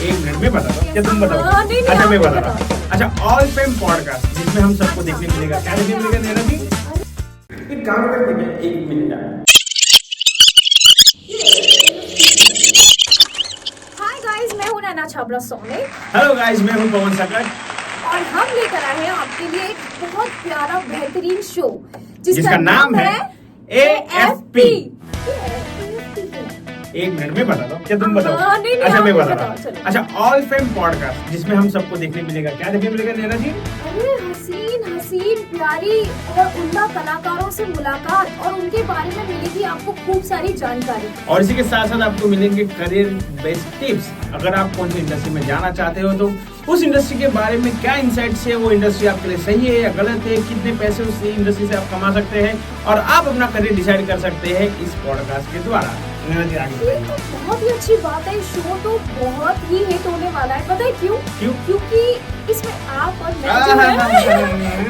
एक मिनट में बता दो, क्या तुम बताओ? नहीं, अच्छा मैं आप बता रहा हूँ। अच्छा, ऑल फेम पॉडकास्ट जिसमें हम सबको देखने मिलेगा, क्या देखने मिलेगा नैना जी? एक काम करते हैं, एक मिनट आया। हाय गाइस, मैं हूं नैना छाबड़ा सोने हेलो गाइस, मैं हूँ पवन सकट, और हम लेकर आए हैं आपके लिए एक बहुत प्यारा बेहतरीन शो जिसका नाम है AFP। एक मिनट में बता दो, क्या तुम बताओ? नहीं, अच्छा आप मैं ही बता रहा बताओ, हूँ। चलो। अच्छा, ऑल फेम पॉडकास्ट जिसमें हम सबको देखने मिलेगा, क्या देखने मिलेगा नैना जी? अरे हसीन हसीन प्यारी और उम्दा कलाकारों से मुलाकात और उनके बारे में मिलेगी आपको खूब सारी जानकारी। और इसी के साथ साथ आपको मिलेंगे करियर बेस्ड टिप्स। अगर आप कौन सी इंडस्ट्री में जाना चाहते हो तो उस इंडस्ट्री के बारे में क्या इंसाइट्स है, वो इंडस्ट्री आपके लिए सही है या गलत है, कितने पैसे उस इंडस्ट्री से आप कमा सकते हैं और आप अपना करियर डिसाइड कर सकते हैं इस पॉडकास्ट के द्वारा। ये तो बहुत ही अच्छी बात है। शो तो बहुत ही हिट होने वाला है। पता है क्यों? क्योंकि इसमें आप और मैं जो है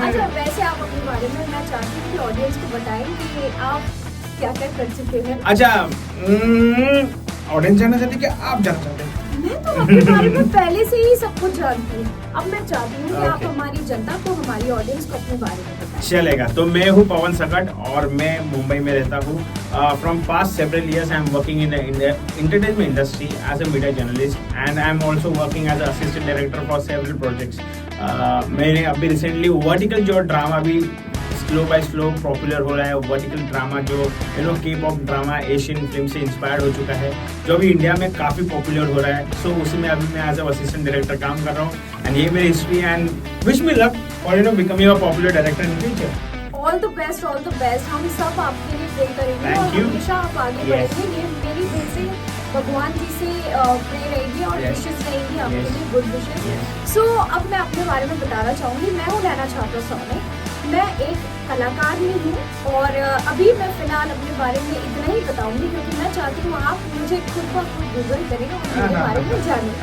अच्छा, वैसे आप अपने बारे में मैं चाहती हूँ कि ऑडियंस को बताएं कि आप क्या क्या कर चुके हैं। अच्छा, ऑडियंस जानना चाहती है कि आप जानना चाहते हैं? मैं तो अपने बारे में पहले से ही सब कुछ जानती हूँ। अब मैं चाहती हूँ कि आप Okay. हमारी जनता को, हमारी ऑडियंस को अपने बारे में बताएं। चलेगा। तो मैं हूँ पवन सकट और मैं मुंबई में रहता हूँ। From past several years I am working in entertainment industry as a media journalist and I am also working as assistant director for several projects. मैंने अभी रिसेंटली वर्टिकल जो ड्रामा भी स्लो बाय स्लो पॉपुलर हो रहा है, vertical drama जो K pop drama Asian film से inspired हो चुका है, जो अभी इंडिया में काफ़ी पॉपुलर हो रहा है। सो उसी में अभी मैं एज अ असिस्टेंट डायरेक्टर काम कर रहा हूँ एंड ये मेरी history and wish me luck और becoming a popular director in future. All the best, all the best. हम सब आपके लिए प्रे करेंगे Thank और you. हमेशा आप आगे Yes. बढ़ेंगे। ये मेरी दिल से भगवान जी से प्रे रहेगी और Yes. विशेष रहेंगी आपके Yes. लिए, गुड विशेष। Yes. सो अब मैं अपने बारे में बताना चाहूँगी। मैं हूँ नैना छाबड़ा सोने। मैं एक कलाकार ही हूँ और अभी मैं फिलहाल अपने बारे में इतना ही बताऊंगी क्योंकि मैं चाहती हूँ आप मुझे खुद ब खुद गूगल करें और मेरे बारे में जानें।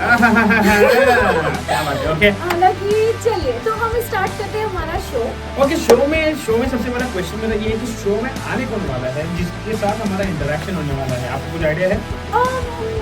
क्या बात है। ओके हालांकि चलिए, तो हम स्टार्ट करते हैं हमारा शो। ओके, शो में सबसे बड़ा क्वेश्चन मेरा ये है कि शो में आने कौन वाला है जिसके साथ हमारा इंटरेक्शन होने वाला है? आपको कुछ आइडिया है?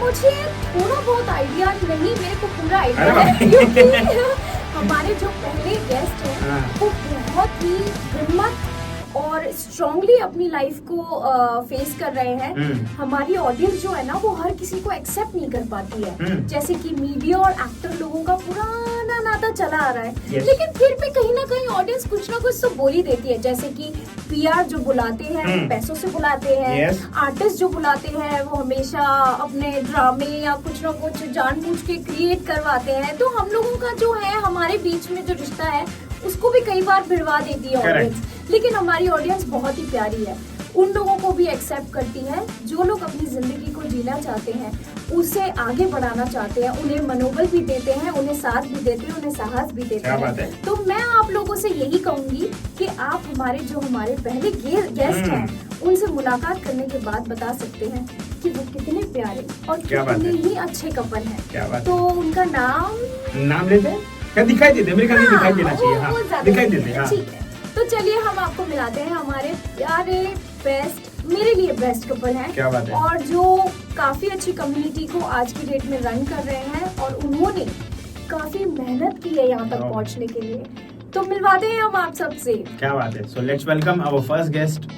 मुझे थोड़ा बहुत आइडिया नहीं, मेरे को पूरा आइडिया अरे है वाह। क्योंकि हमारे जो पहले गेस्ट हैं हाँ। वो बहुत ही हिम्मत और स्ट्रांगली अपनी लाइफ को फेस कर रहे हैं। हमारी ऑडियंस जो है ना वो हर किसी को एक्सेप्ट नहीं कर पाती है। जैसे कि मीडिया और एक्टर लोगों का पुराना नाता चला आ रहा है। Yes. लेकिन फिर भी कहीं ना कहीं ऑडियंस कुछ ना कुछ तो बोल ही देती है। जैसे कि पीआर जो बुलाते हैं पैसों से बुलाते हैं। Yes. आर्टिस्ट जो बुलाते हैं वो हमेशा अपने ड्रामे या कुछ ना कुछ जानबूझ के क्रिएट करवाते हैं। तो हम लोगों का जो है हमारे बीच में जो रिश्ता है उसको भी कई बार भिड़वा देती है ऑडियंस। लेकिन हमारी ऑडियंस बहुत ही प्यारी है, उन लोगों को भी एक्सेप्ट करती है जो लोग अपनी जिंदगी को जीना चाहते हैं, उसे आगे बढ़ाना चाहते हैं, उन्हें मनोबल भी देते हैं, उन्हें साथ भी देते हैं, उन्हें साहस भी देते हैं। तो मैं आप लोगों से यही कहूंगी कि आप हमारे पहले गेस्ट हैं उनसे मुलाकात करने के बाद बता सकते हैं कि वो कितने प्यारे और कितने ही अच्छे कपल हैं। तो उनका नाम लेते हैं? क्या दिखाई देते? मेरे ख्याल में दिखाई देना चाहिए। हाँ, दिखाई देते हैं। ठीक है, तो चलिए हम आपको मिलाते हैं हमारे प्यारे बेस्ट, मेरे लिए बेस्ट कपल हैं। क्या बात है। और जो काफी अच्छी कम्युनिटी को आज की डेट में रन कर रहे हैं और उन्होंने काफी मेहनत की है यहाँ तक पहुँचने के लिए। तो मिलवाते हैं हम आप सबसे। क्या बात है। So let's welcome our first guest.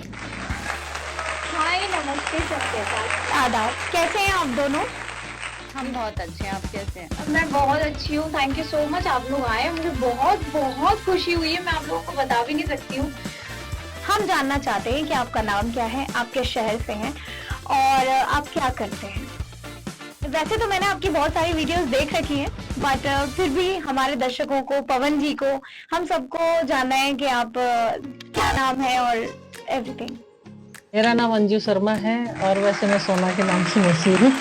Hi, नमस्ते, सबके आदाब, कैसे हैं आप दोनों? हम बहुत अच्छे हैं, आप कैसे हैं? मैं बहुत अच्छी हूँ, थैंक यू सो मच आप लोग आए, मुझे बहुत बहुत खुशी हुई है, मैं आप लोगों को बता भी नहीं सकती हूँ। हम जानना चाहते हैं कि आपका नाम क्या है, आप किस शहर से हैं और आप क्या करते हैं? वैसे तो मैंने आपकी बहुत सारी वीडियोस देख रखी हैं, बट फिर भी हमारे दर्शकों को, पवन जी को, हम सबको जानना है कि आप क्या नाम है और एवरीथिंग। मेरा नाम अंजू शर्मा है और वैसे मैं सोना के नाम से मशहूर हूँ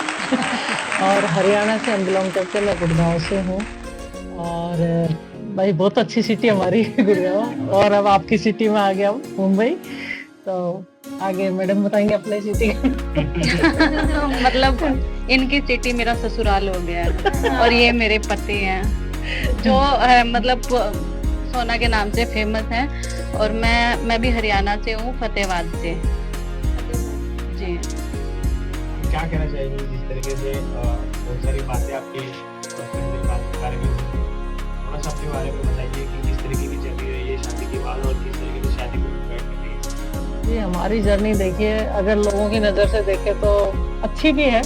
और हरियाणा से हम बिलोंग करते, मैं गुड़गांव से हूँ। और भाई बहुत अच्छी सिटी हमारी गुड़गांव, और अब आपकी सिटी में आ गया हूँ मुंबई। तो आगे मैडम बताएंगे अपने सिटी मतलब इनकी सिटी मेरा ससुराल हो गया है और ये मेरे पति हैं जो मतलब सोना के नाम से फेमस हैं। और मैं भी हरियाणा से हूँ, फतेहाबाद से। जी क्या कहना चाहेंगे जिस तरीके से बहुत सारी बातें आपके फैमिली के बारे में हुई? थोड़ा सा अपने बारे में बताइए कि किस तरीके की चली रही है शादी के बाद और किस तरीके से शादी को प्रिपेयर कर रही है? ये हमारी जर्नी देखिए, अगर लोगों की नज़र से देखे तो अच्छी भी है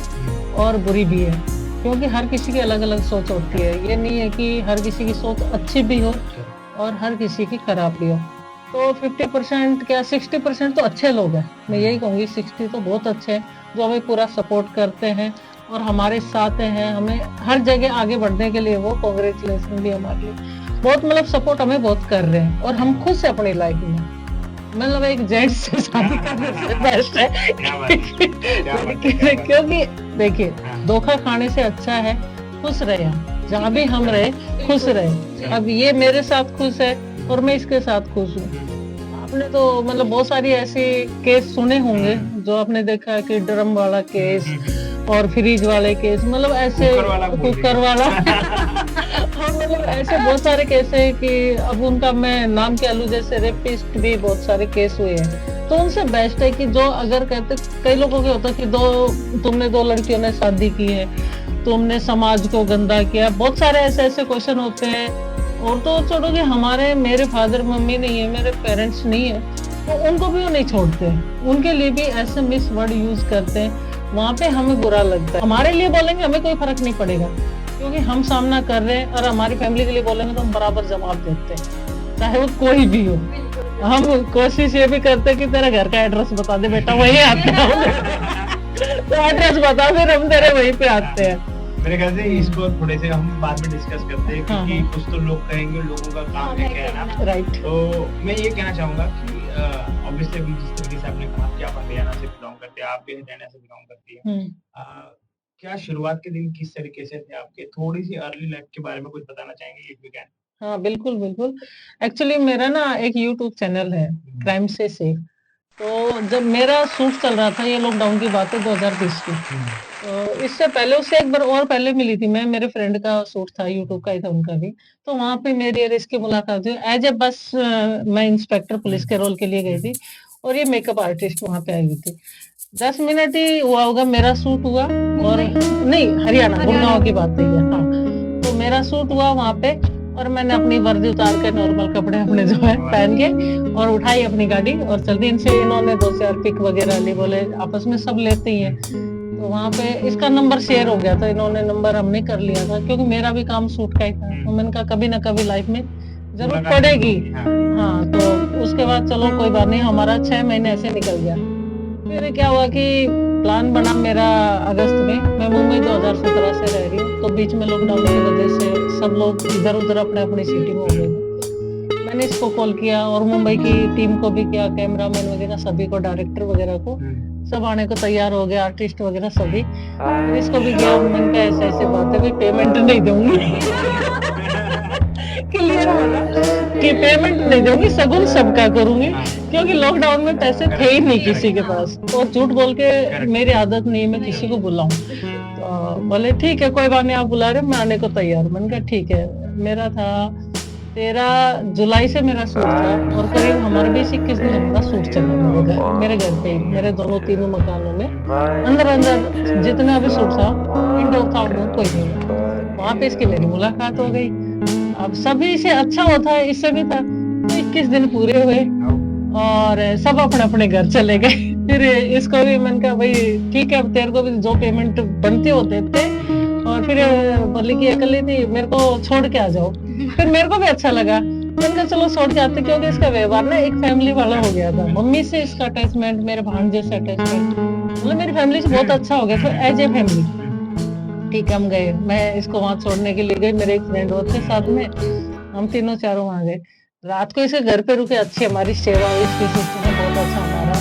और बुरी भी है, क्योंकि हर किसी की अलग अलग सोच होती है। ये नहीं है कि हर किसी की सोच अच्छी भी हो और हर किसी की खराब भी हो। तो 50% क्या 60% तो अच्छे लोग हैं, मैं यही कहूँगी। 60 तो बहुत अच्छे हैं जो हमें पूरा सपोर्ट करते हैं और हमारे साथ हैं, हमें हर जगह आगे बढ़ने के लिए। वो कांग्रेचुलेशन भी हमारे लिए बहुत, मतलब सपोर्ट हमें बहुत कर रहे हैं और हम खुश हैं अपनी लाइफ में। मतलब एक जेंट्स से शादी करने से बेस्ट है क्योंकि देखिए, धोखा खाने से अच्छा है खुश रहे, जहाँ भी हम रहे खुश रहे। अब ये मेरे साथ खुश है और मैं इसके साथ खुश हूँ। आपने तो मतलब बहुत सारी ऐसे केस सुने होंगे जो आपने देखा कि ड्रम वाला केस और फ्रिज वाले केस, मतलब ऐसे कुकर वाला और मतलब ऐसे बहुत सारे केस है कि अब उनका मैं नाम क्या लूं, जैसे रेपिस्ट भी बहुत सारे केस हुए हैं। तो उनसे बेस्ट है कि जो अगर कहते, कई लोगों के होता है कि तुमने 2 लड़कियों ने शादी की है, तुमने समाज को गंदा किया, बहुत सारे ऐसे क्वेश्चन होते हैं। और तो छोड़ो कि मेरे फादर मम्मी नहीं है, मेरे पेरेंट्स नहीं है, तो उनको भी वो नहीं छोड़ते, उनके लिए भी ऐसे मिस वर्ड यूज करते हैं, वहाँ पे हमें बुरा लगता है। हमारे लिए बोलेंगे हमें कोई फर्क नहीं पड़ेगा क्योंकि हम सामना कर रहे हैं, और हमारी फैमिली के लिए बोलेंगे तो हम बराबर जवाब देते हैं, चाहे वो कोई भी हो। हम कोशिश ये भी करते हैं कि तेरा घर का एड्रेस बता दे बेटा, वही आते हैं तो एड्रेस बता, फिर हम तेरे वहीं पे आते हैं। मेरे ख्याल से इसको थोड़े से हम बाद में डिस्कस करते हैं क्योंकि कुछ तो लोग कहेंगे, लोगों का काम है कहना, राइट। तो मैं ये कहना चाहूंगा कि ऑब्वियसली अभी जिस तरीके से आपने कहा कि आप हरियाणा से बिलोंग करते हैं, आप भी हरियाणा से बिलोंग करती है, क्या शुरुआत के दिन किस तरीके से थे आपके? थोड़ी सी अर्ली लाइफ के बारे में कुछ बताना चाहेंगे इफ यू कैन? हाँ बिल्कुल बिल्कुल। एक्चुअली मेरा ना एक यूट्यूब चैनल है क्राइम से सेफ। तो जब मेरा शूट चल रहा था, ये लॉकडाउन की बात है 2020 की, तो इससे पहले, उससे एक बार और पहले मिली थी मैं, मेरे फ्रेंड का शूट था, यूट्यूब का ही था उनका भी। तो वहाँ पे मेरी और इसकी मुलाकात हुई एज ए बस, मैं इंस्पेक्टर पुलिस के रोल के लिए गई थी और ये मेकअप आर्टिस्ट वहाँ पे आई हुई थी। 10 मिनट ही हुआ होगा मेरा शूट हुआ, और नहीं हरियाणा गुड़गांव की बात है। हाँ, तो मेरा शूट हुआ वहाँ पे और मैंने अपनी वर्दी उतार के नॉर्मल कपड़े अपने जो है पहन के और उठाई अपनी गाड़ी और चल दी। इनसे इन्होंने 2-4 पिक वगैरह ली, बोले आपस में सब लेते ही हैं। तो वहाँ पे इसका नंबर शेयर हो गया था, इन्होंने नंबर हमने कर लिया था क्योंकि मेरा भी काम शूट का ही था। तो मैंने कहा कभी ना कभी लाइफ में जरूरत पड़ेगी। हाँ, तो उसके बाद चलो कोई बात नहीं, हमारा 6 महीने ऐसे निकल गया। फिर क्या हुआ कि प्लान बना मेरा अगस्त में, मैं मुंबई 2017 से रह रही हूँ, तो बीच में लॉकडाउन की वजह से सब लोग इधर उधर अपने अपनी सिटी में हो गए। मैंने इसको कॉल किया और मुंबई की टीम को भी किया, कैमरामैन वगैरह सभी को, डायरेक्टर वगैरह को, सब आने को तैयार हो गए, आर्टिस्ट वगैरह सभी। तो इसको भी किया, मैंने कहा ऐसे बात है भाई, पेमेंट नहीं दूंगी क्लियर कि पेमेंट नहीं दूंगी, सगुन सबका करूंगी, क्योंकि लॉकडाउन में पैसे थे ही नहीं किसी के पास। और झूठ बोल के मेरी आदत नहीं, मैं किसी को बुलाऊं। तो बोले ठीक है कोई बात नहीं, आप बुला रहे, मैं आने को तैयार। मैंने कहा ठीक है। मेरा था 13 जुलाई से मेरा शूट था और करीब हमारे 20-21 दिन हमारा शूट चला मेरे घर पे ही, मेरे तीनों मकानों में अंदर जितना भी शूट था, इंडोर था, कोई नहीं। वहाँ पे इसकी मेरी मुलाकात हो गई। अब सभी से अच्छा होता है, इससे भी था। 21 दिन पूरे हुए और सब अपने अपने घर चले गए। फिर इसको भी मैंने कहा भाई ठीक है, अब तेरे को भी जो पेमेंट बनती हो देते। और फिर बोली कि अकेली थी, मेरे को छोड़ के आ जाओ। फिर मेरे को भी अच्छा लगा, मैंने कहा चलो छोड़ के आते, क्योंकि इसका व्यवहार ना एक फैमिली वाला हो गया था। मम्मी से इसका अटैचमेंट, मेरे भांजे से अटैचमेंट, मतलब मेरी फैमिली से बहुत अच्छा हो गया। तो एज ए फैमिली ठीक है, हम गए। मैं इसको वहां छोड़ने के लिए गई, मेरे एक फ्रेंड और थे साथ में, हम तीनों चारों वहां गए। रात को इसके घर पे रुके, अच्छी हमारी सेवा हुई, इसकी सिस्टम है बहुत अच्छा हमारा।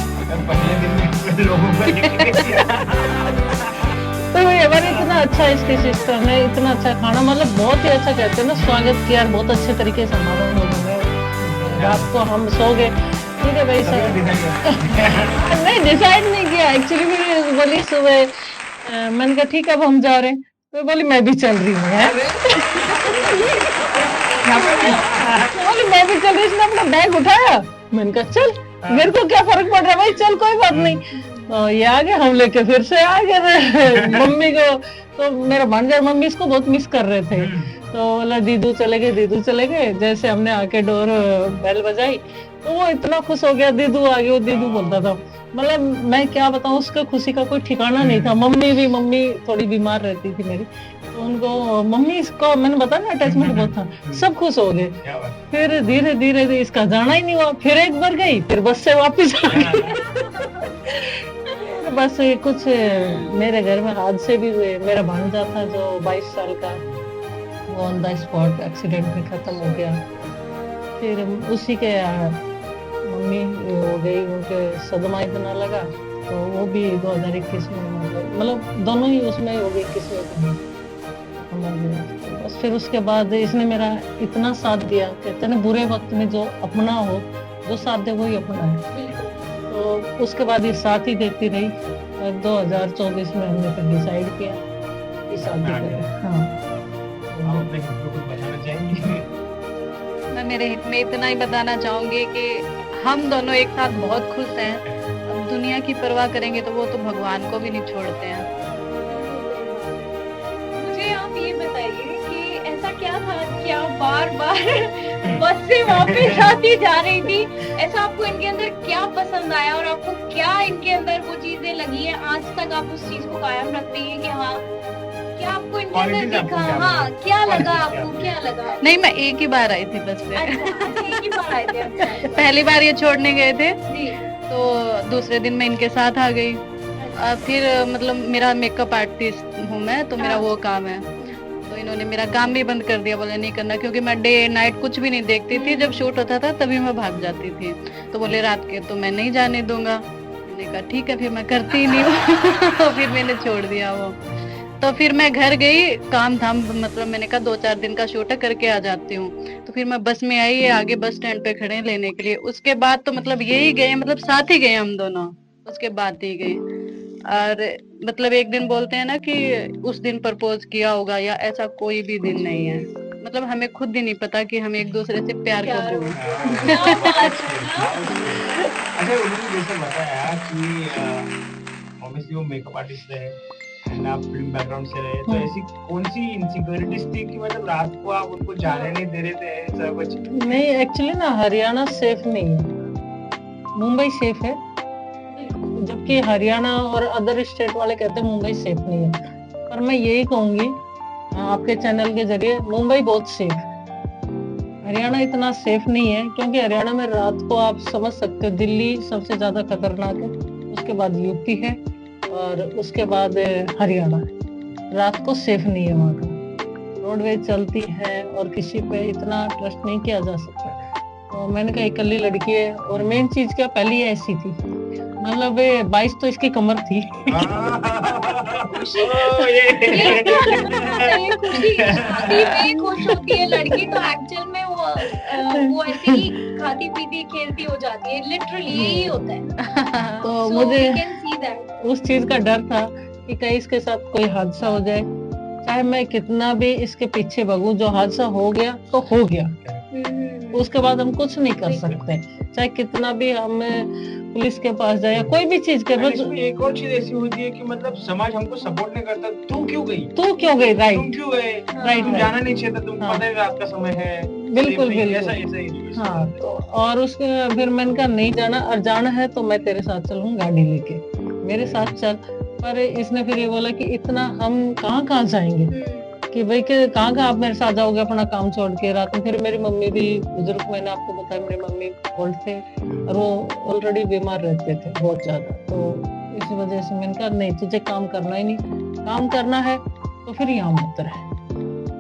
तो हमारे इतना अच्छा इसकी सिस्टम है, इतना अच्छा खाना, मतलब बहुत ही अच्छा कहते हैं ना, स्वागत किया बहुत अच्छे तरीके से हमारा लोगों ने। रात को हम सो गए, ठीक है भाई सर नहीं डिसाइड नहीं किया एक्चुअली। फिर बोली सुबह, मैंने कहा ठीक है अब हम जा रहे हैं। तो बोली मैं भी चल रही हूँ बोली मैं भी चल रही। इसने अपना बैग उठाया, मैंने कहा चल, मेरे को क्या फर्क पड़ रहा है भाई, चल कोई बात नहीं। तो ये आ गए, हम लेके फिर से आ गए मम्मी को। तो मेरा भांजा मम्मी इसको बहुत मिस कर रहे थे, तो बोला दीदू चले गए, दीदू चले गए। जैसे हमने आके डोर बेल बजाई तो वो इतना खुश हो गया, दीदू आ गए, वो दीदू बोलता था। मतलब मैं क्या बताऊं, उसका खुशी का कोई ठिकाना नहीं था। मम्मी थोड़ी बीमार रहती थी मेरी, तो उनको मम्मी इसको मैंने बताया ना अटैचमेंट बहुत था, सब खुश हो गए। क्या बात है। फिर धीरे धीरे इसका जाना ही नहीं हुआ, फिर एक बार गई, फिर बस से वापस आ गई। बस ये कुछ मेरे घर में हादसे भी हुए। मेरा भांजा था जो 22 साल का, वो ऑन द स्पॉट एक्सीडेंट में खत्म हो गया। फिर उसी के मम्मी हो गई, उनके सदमा इतना लगा, तो वो भी 2021 में मतलब दोनों ही उसमें हो गई, 21 में खत्म हो गया। तो बस फिर उसके बाद इसने मेरा इतना साथ दिया, कहते हैं बुरे वक्त में जो अपना हो, जो साथ दे वही अपना है। तो उसके बाद ये साथ ही देती रही। और 2024 में हमने फिर डिसाइड किया कि शादी करें। हाँ, आप अपने खुद को कुछ बताना चाहेंगे? मैं मेरे हित में इतना ही बताना चाहूंगी कि हम दोनों एक साथ बहुत खुश हैं। अब दुनिया की परवाह करेंगे तो वो तो भगवान को भी नहीं छोड़ते हैं। मुझे आप ये बताइए कि ऐसा क्या था कि आप बार बार बस से वापस आती जा रही थी? ऐसा आपको इनके अंदर क्या पसंद आया और आपको क्या इनके अंदर वो चीजें लगी है, आज तक आप उस चीज को कायम रखती हैं कि हाँ, क्या आपको इनके अंदर Qualities आपको दिखा? क्या हाँ, लगी? क्या लगा Qualities आपको, क्या क्या लगा? नहीं, मैं एक ही बार आई थी बस पे। अच्छा, एक ही बार आए थे। अच्छा पहली बार ये छोड़ने गए थे, जी, तो दूसरे दिन मैं इनके साथ आ गई। फिर मतलब मेरा मेकअप आर्टिस्ट हूँ मैं, तो मेरा हाँ। वो काम है। तो इन्होंने मेरा काम भी बंद कर दिया, बोले नहीं करना, क्योंकि मैं डे नाइट कुछ भी नहीं देखती थी। जब शूट होता था तभी मैं भाग जाती थी, तो बोले रात के तो मैं नहीं जाने दूंगा। मैंने कहा ठीक है, फिर मैं करती ही नहीं हूँ। फिर मैंने छोड़ दिया वो। तो फिर मैं घर गई, काम था, मतलब मैंने कहा 2-4 दिन का शूट है, करके आ जाती हूँ। तो फिर मैं बस में आई, ये आगे बस स्टैंड पे खड़े हैं लेने के लिए। उसके बाद तो मतलब यही गए, मतलब साथ ही गए हम दोनों, उसके बाद ही गए। और मतलब एक दिन बोलते हैं ना कि उस दिन प्रपोज किया होगा, या ऐसा कोई भी दिन नहीं है। मतलब हमें खुद ही नहीं पता कि हम एक दूसरे से प्यार कब प्यार हुए। क्या बात है ना? अच्छा, उन्होंने जैसे बताया कि ऑब्वियसली वो मेकअप आर्टिस्ट रहे एंड आप फिल्म बैकग्राउंड से रहे, तो ऐसी कौन सी इनसिक्योरिटीज थी कि मतलब रात को आप उनको जाने नहीं दे रहे थे, ऐसा कुछ? नहीं एक्चुअली ना हरियाणा सेफ नहीं है, मुंबई सेफ है। जबकि हरियाणा और अदर स्टेट वाले कहते हैं मुंबई सेफ नहीं है। पर मैं यही कहूंगी आपके चैनल के जरिए, मुंबई बहुत सेफ है, हरियाणा इतना सेफ नहीं है। क्योंकि हरियाणा में रात को आप समझ सकते हो, दिल्ली सबसे ज्यादा खतरनाक है, उसके बाद यूपी है और उसके बाद हरियाणा है। रात को सेफ नहीं है वहाँ का, रोडवेज चलती है और किसी पे इतना ट्रस्ट नहीं किया जा सकता। तो मैंने कहा इकल्ली लड़की है, और मेन चीज क्या पहली ऐसी थी, मतलब 22 तो इसकी कमर थी। शादी में खुश होती है लड़की तो एक्चुअल में वो ऐसे ही खाती पीती खेलती हो जाती है, लिटरली यही होता है। तो So मुझे we can see that. उस चीज का डर था कि कहीं इसके साथ कोई हादसा हो जाए, चाहे मैं कितना भी इसके पीछे भागूं, जो हादसा हो गया तो हो गया, उसके बाद हम कुछ नहीं कर सकते। चाहे कितना भी हम पुलिस के पास जाए या कोई भी चीज कर, इसमें एक और चीज ऐसी होती है कि मतलब समाज हमको सपोर्ट नहीं करता, तू क्यों गई, तू क्यों गई, तुम राइट क्यों गए, राइट तुम जाना नहीं चाहिए था, तुम हाँ। पता है रात का समय है। बिल्कुल, नहीं, बिल्कुल। ऐसा ऐसा ही हाँ। तो और उसके फिर मैंने कहा नहीं जाना, और जाना है तो मैं तेरे साथ चलूँ, गाड़ी लेके मेरे साथ चल। पर इसने फिर ये बोला कि इतना हम कहाँ कहाँ जाएंगे, कि भाई कि कहाँ कहाँ आप मेरे साथ जाओगे अपना काम छोड़ के रात में। फिर मेरी मम्मी भी बुजुर्ग, मैंने आपको बताया मेरी मम्मी ओल्ड थे और वो ऑलरेडी बीमार रहते थे बहुत ज्यादा। तो इसी वजह से मैंने कहा नहीं, तुझे काम करना ही नहीं, काम करना है तो फिर यहाँ मत रहे।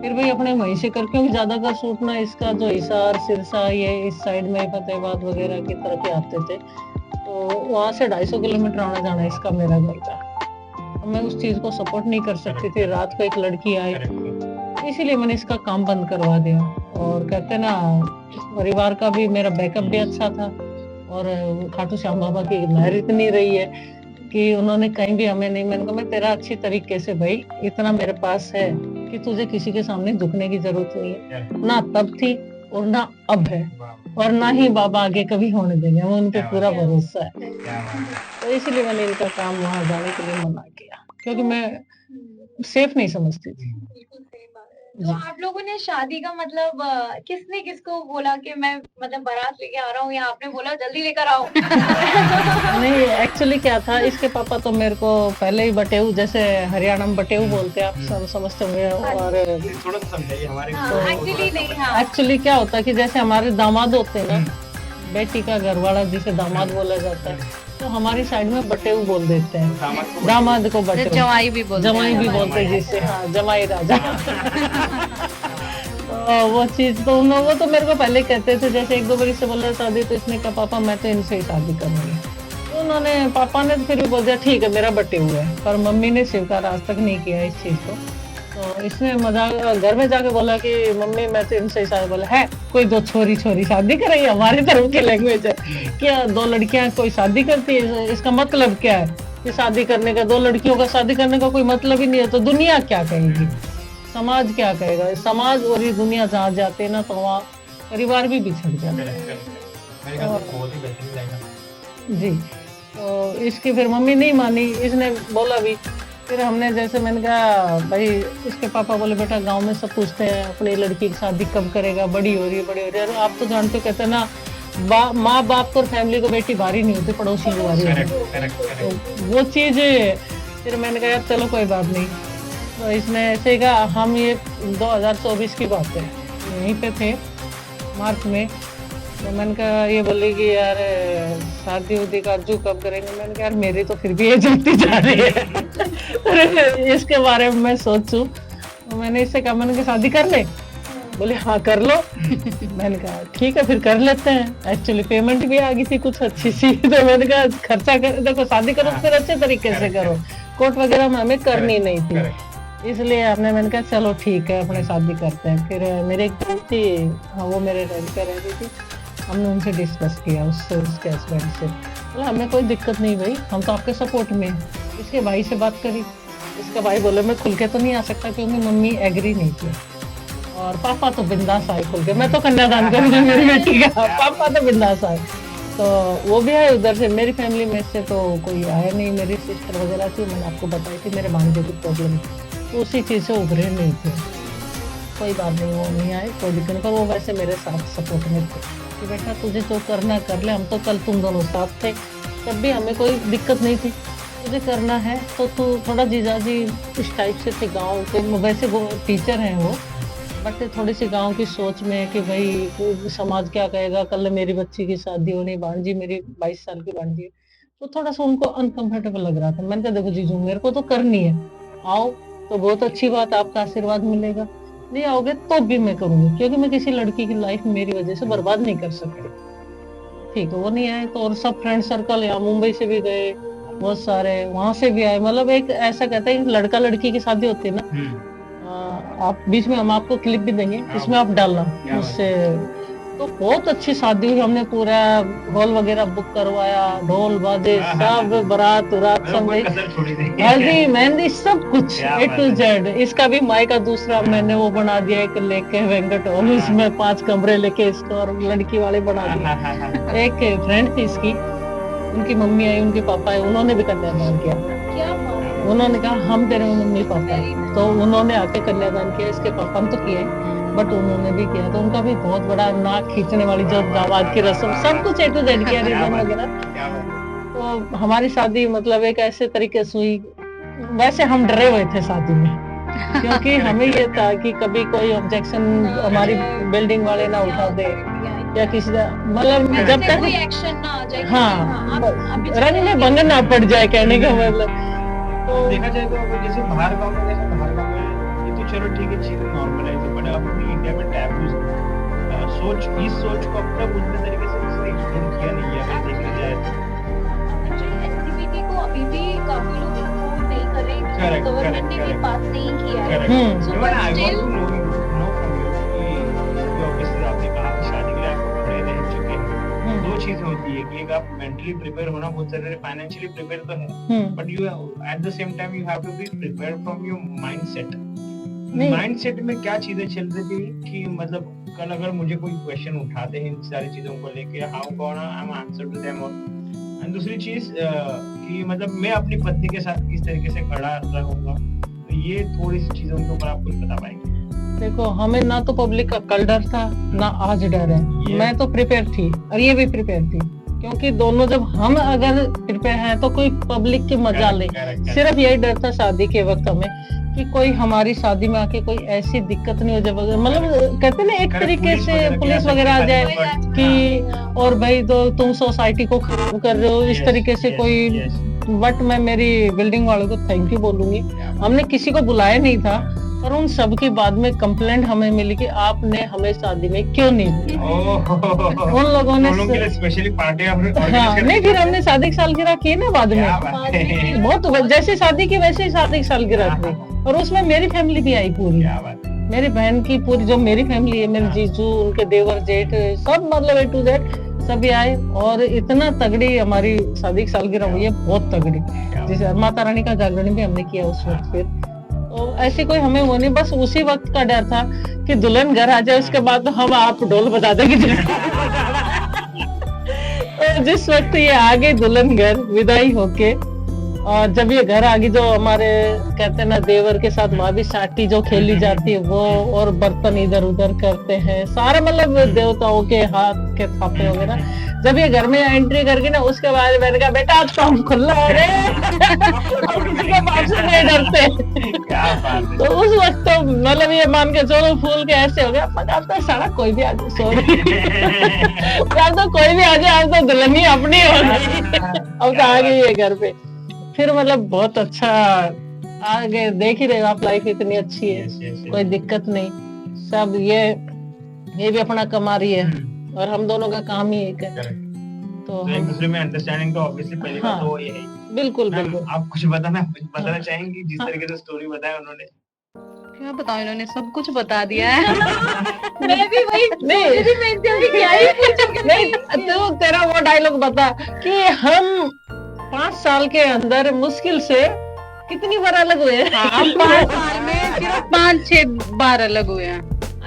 फिर भाई अपने वहीं से कर, क्योंकि ज्यादातर शूट ना इसका जो हिसार सिरसा ये इस साइड में फतेहाबाद वगैरह की तरफ ही आते थे, तो वहां से 250 किलोमीटर आना जाना इसका मेरा घर का। मैं उस चीज को सपोर्ट नहीं कर सकती थी, रात को एक लड़की आई, इसीलिए मैंने इसका काम बंद करवा दिया। और कहते ना परिवार का भी मेरा बैकअप भी अच्छा था, और खाटू श्याम बाबा की मेहर इतनी रही है कि उन्होंने कहीं भी हमें नहीं, मैंने कहा मैं तेरा अच्छी तरीके से भाई इतना मेरे पास है कि तुझे किसी के सामने झुकने की जरूरत नहीं है, ना तब थी और ना अब है, और ना ही बाबा आगे कभी होने देंगे, हमें उन पे पूरा भरोसा है। क्या बात है। तो इसलिए मैंने इनका काम वहां जाने के लिए मना किया, क्योंकि मैं सेफ नहीं समझती थी। तो आप लोगों ने शादी का मतलब किसने किसको बोला कि मैं मतलब बारात लेके आ रहा हूँ, या आपने बोला जल्दी लेकर आओ? नहीं, एक्चुअली क्या था, इसके पापा तो मेरे को पहले ही बटेऊ, जैसे हरियाणा में बटेऊ बोलते हैं, आप सब समझते होंगे। और थोड़ा सा समझाइए हमारे एक्चुअली नहीं, हाँ एक्चुअली क्या होता है कि जैसे हमारे दामाद होते हैं ना, बेटी का घरवाला जिसे दामाद बोला जाता है, तो हमारी साइड में बटेऊ बोल देते हैं, दामाद को बटेऊ, जवाई भी बोलते जमाई भी बोलते हैं जिससे, हाँ जमाई राजा। तो वो चीज तो वो तो मेरे को पहले कहते थे, जैसे एक दो बार से बोल रहे शादी, तो इसने कहा पापा मैं तो इनसे ही शादी करूंगी। तो उन्होंने, पापा ने फिर भी बोल दिया ठीक है मेरा बटेऊ है, पर मम्मी ने स्वीकार आज तक नहीं किया इस चीज को। तो इसने मजाक घर में जाके बोला कि मम्मी मैं तो इनसे ही शादी, बोला है कोई दो छोरी शादी करेगी, हमारी तरफ की लैंग्वेज है क्या, दो लड़कियां कोई शादी करती है, इसका मतलब क्या है कि शादी करने का, दो लड़कियों का शादी करने का कोई मतलब ही नहीं है, तो दुनिया क्या कहेगी, समाज क्या कहेगा। समाज और ये दुनिया जहाँ जाते हैं ना, तो वहाँ परिवार भी बिछड़ जाते हैं। जी, तो इसकी फिर मम्मी नहीं मानी, इसने बोला भी। फिर हमने, जैसे मैंने कहा भाई, इसके पापा बोले बेटा गांव में सब पूछते हैं अपनी लड़की की शादी कब करेगा, बड़ी हो रही है। और आप तो जानते हो, कहते हैं ना, माँ बाप को और फैमिली को बेटी भारी नहीं होती, पड़ोसी की भारी होती। तो वो चीज, फिर मैंने कहा यार चलो कोई बात नहीं। तो इसने ऐसे ही कहा, हम ये 2024 की बात है, यहीं पे थे मार्च में। तो मैंने कहा, ये बोली कि यार शादी उदी का अर्जू कब करेंगे। मैंने कहा यार मेरी तो फिर भी एज होती जा रही है, इसके बारे में मैं सोचूं। तो मैंने इससे कहा, मैंने कहा शादी कर ले, बोले हाँ कर लो। मैंने कहा ठीक है फिर कर लेते हैं। एक्चुअली पेमेंट भी आ गई थी कुछ अच्छी सी, तो मैंने कहा खर्चा कर, देखो शादी करो फिर अच्छे तरीके से करो, कोर्ट वगैरह में हमें करनी नहीं थी, इसलिए मैंने कहा चलो ठीक है अपने शादी करते हैं। फिर मेरे एक दोस्त थी, हाँ वो मेरे रेंट पे रहती थी, हमने उनसे डिस्कस किया, उससे उसके हस्बैंड से, बोला हमें कोई दिक्कत नहीं भाई, हम तो आपके सपोर्ट में। इसके भाई से बात करी, इसका भाई बोले मैं खुल के तो नहीं आ सकता क्योंकि मम्मी एग्री नहीं थी, और पापा तो बिंदास आए खुल के, मैं तो कन्यादान करूंगी मेरी बेटी का, पापा तो बिंदास आए। तो वो भी आए उधर से, मेरी फैमिली में से तो कोई आया नहीं, मेरी सिस्टर वगैरह थी, मैंने आपको बताई थी मेरे भांजे की प्रॉब्लम, तो उसी चीज़ से उभरे नहीं थे। कोई बात नहीं, वो नहीं आए, कोई दिक्कत नहीं, पर वो वैसे मेरे साथ सपोर्ट में थे कि बेटा तुझे जो करना कर ले, हम तो कल तुम दोनों साथ थे, तब भी हमें कोई दिक्कत नहीं थी, तुझे करना है तो तू थोड़ा जीजाजी इस टाइप से थे गाँव के, वैसे वो टीचर हैं वो, बट थोड़ी सी गांव की सोच में कि भाई समाज क्या कहेगा, कल मेरी बच्ची की शादी होनी, भांजी मेरी 22 साल की भांजी है, तो थोड़ा सा उनको अनकंफर्टेबल लग रहा था। मैंने कहा देखो जीजू मेरे को तो करनी है, आओ तो बहुत अच्छी बात, आपका आशीर्वाद मिलेगा, नहीं आओगे तो भी मैं करूंगी, क्योंकि मैं किसी लड़की की लाइफ मेरी वजह से बर्बाद नहीं कर सकती। ठीक है, वो नहीं आए तो, और सब फ्रेंड सर्कल यहाँ मुंबई से भी गए बहुत सारे, वहां से भी आए, मतलब एक ऐसा कहते हैं लड़का लड़की की शादी होती है ना, आप बीच में हम आपको क्लिप भी देंगे, इसमें आप डालना उससे। तो बहुत अच्छी शादी हुई, हमने पूरा हॉल वगैरह बुक करवाया, ढोल बाजे सब, बारात उरात सब, हल्दी मेहंदी सब कुछ A to Z। इसका भी माई का दूसरा मैंने वो बना दिया एक लेके वेंकट हॉल, उसमें 5 कमरे लेके इसको, और लड़की वाले बना दिया। एक फ्रेंड थी इसकी, उनकी मम्मी आई, उनके पापा आए, उन्होंने भी कन्यादान किया। उन्होंने कहा हम तेरे मम्मी पापा है, तो उन्होंने आके कन्यादान किया, इसके पापा ने तो किया बट उन्होंने भी किया, तो उनका भी बहुत बड़ा नाक खींचने वाली जो दामाद की रस्म, सब कुछ A to Z किया, रिबन वगैरह। तो हमारी शादी मतलब एक ऐसे तरीके से हुई, वैसे हम डरे हुए थे शादी में, क्योंकि हमें ये था कि कभी कोई ऑब्जेक्शन हमारी बिल्डिंग वाले ना उठा दे, या किसी मतलब जब तक कोई एक्शन ना आ जाए, हाँ रंग में बंधन ना पड़ जाए, कहने का मतलब। तो देखा जाए तो जैसे बाहर गाँव में, ये तो चलो ठीक है, चीजें नॉर्मलाइज है, बट अपनी इंडिया में टैबूज सोच, इस सोच को अपना बुझने तरीके से किसी ने एक्सप्लोर किया नहीं है, अगर देखने जाए तो। LGBT को अभी भी काफी लोग सपोर्ट नहीं कर रहे हैं, गवर्नमेंट ने भी पास नहीं किया है। So but I want to know from you कि obviously आपने कहा कि शादी के लिए आप कपड़े रह चुके हैं, दो चीजें होती है कि एक आप मेंटली प्रिपेयर होना बहुत जरूरी है, फाइनेंशियली प्रिपेयर तो है, but you at the same time you have to be prepared from your mindset mindset में क्या चीजें चल रही थी कि मतलब कल अगर मुझे कोई क्वेश्चन उठाते हैं इन सारी चीजों को लेके, how gonna I am answer to them, and दूसरी चीज कि मतलब मैं अपनी पत्नी के साथ किस तरीके से खड़ा रहूंगा, तो ये थोड़ी सी चीजों के ऊपर आप कुछ बता पाएंगे? देखो, हमें ना तो पब्लिक का कल डर था ना आज डर है। मैं तो प्रिपेयर थी और ये भी प्रिपेयर थी, क्योंकि दोनों जब हम अगर प्रिपेयर हैं तो कोई पब्लिक की मजा ले। सिर्फ यही डर था शादी के वक्त हमें कि कोई हमारी शादी में आके कोई ऐसी दिक्कत नहीं हो जाए, मतलब कहते ना एक तरीके से पुलिस वगैरह आ जाए कि और भाई तो तुम सोसाइटी को खराब कर रहे हो, इस तरीके से कोई। बट मैं मेरी बिल्डिंग वालों को थैंक यू बोलूंगी, हमने किसी को बुलाया नहीं था, और उन सब के बाद में कंप्लेंट हमें मिली कि आपने हमें शादी में क्यों नहीं बुलाया। उन लोगों ने स्पेशली पार्टी नहीं, फिर हमने शादी की सालगिरह की ना बाद में, बहुत जैसे शादी की वैसे ही शादी की सालगिरह थी, और उसमें मेरी फैमिली भी आई पूरी, मेरी बहन की पूरी जो मेरी फैमिली है, मेरे जीजू, उनके देवर जेठ सब, मतलब A to Z सभी आए, और इतना तगड़ी हमारी शादी की सालगिरह हुई है, बहुत तगड़ी। जैसे माता रानी का जागरण भी हमने किया उस वक्त। फिर तो ऐसी कोई हमें वो नहीं, बस उसी वक्त का डर था कि दुल्हन घर आ जाए, उसके बाद तो हम आप ढोल बजा देंगे। तो जिस वक्त ये आ गई दुल्हन घर विदाई होके, और जब ये घर आ गई, जो हमारे कहते हैं ना देवर के साथ वहां भी साटी जो खेली जाती है वो, और बर्तन इधर उधर करते हैं सारे, मतलब देवताओं के हाथ के थापे वगैरह, जब ये घर में एंट्री करके ना, उसके बाद मैंने कहा बेटा आज तो हम खुला हो रहे किसी के बाप से नहीं डरते। तो उस वक्त तो मतलब ये मान के चलो फूल के ऐसे हो गया, अब तो सारा कोई भी आ जाए, सॉरी अब तो कोई भी आ जाए, अब तो दुल्हनी अपनी हो गई, अब तो आ गई है घर पे। फिर मतलब बहुत अच्छा आगे देख ही रहे हो आप, लाइफ इतनी अच्छी है, कोई दिक्कत नहीं, सब ये भी अपना कमा रही है, और हम दोनों का काम ही एक है, तो एक दूसरे में अंडरस्टैंडिंग तो ऑब्वियसली पहली बात तो ये है। बिल्कुल बिल्कुल। आप कुछ बताना चाहेंगी जिस तरीके से स्टोरी बताया उन्होंने? क्या बताऊं, इन्होंने सब कुछ बता दिया है। मैं भी वही नहीं, तो तेरा वो डायलॉग बता कि हम 5 साल के अंदर मुश्किल से कितनी बार अलग हुए हैं? हम 5 साल में सिर्फ 5-6 बार अलग हुए हैं,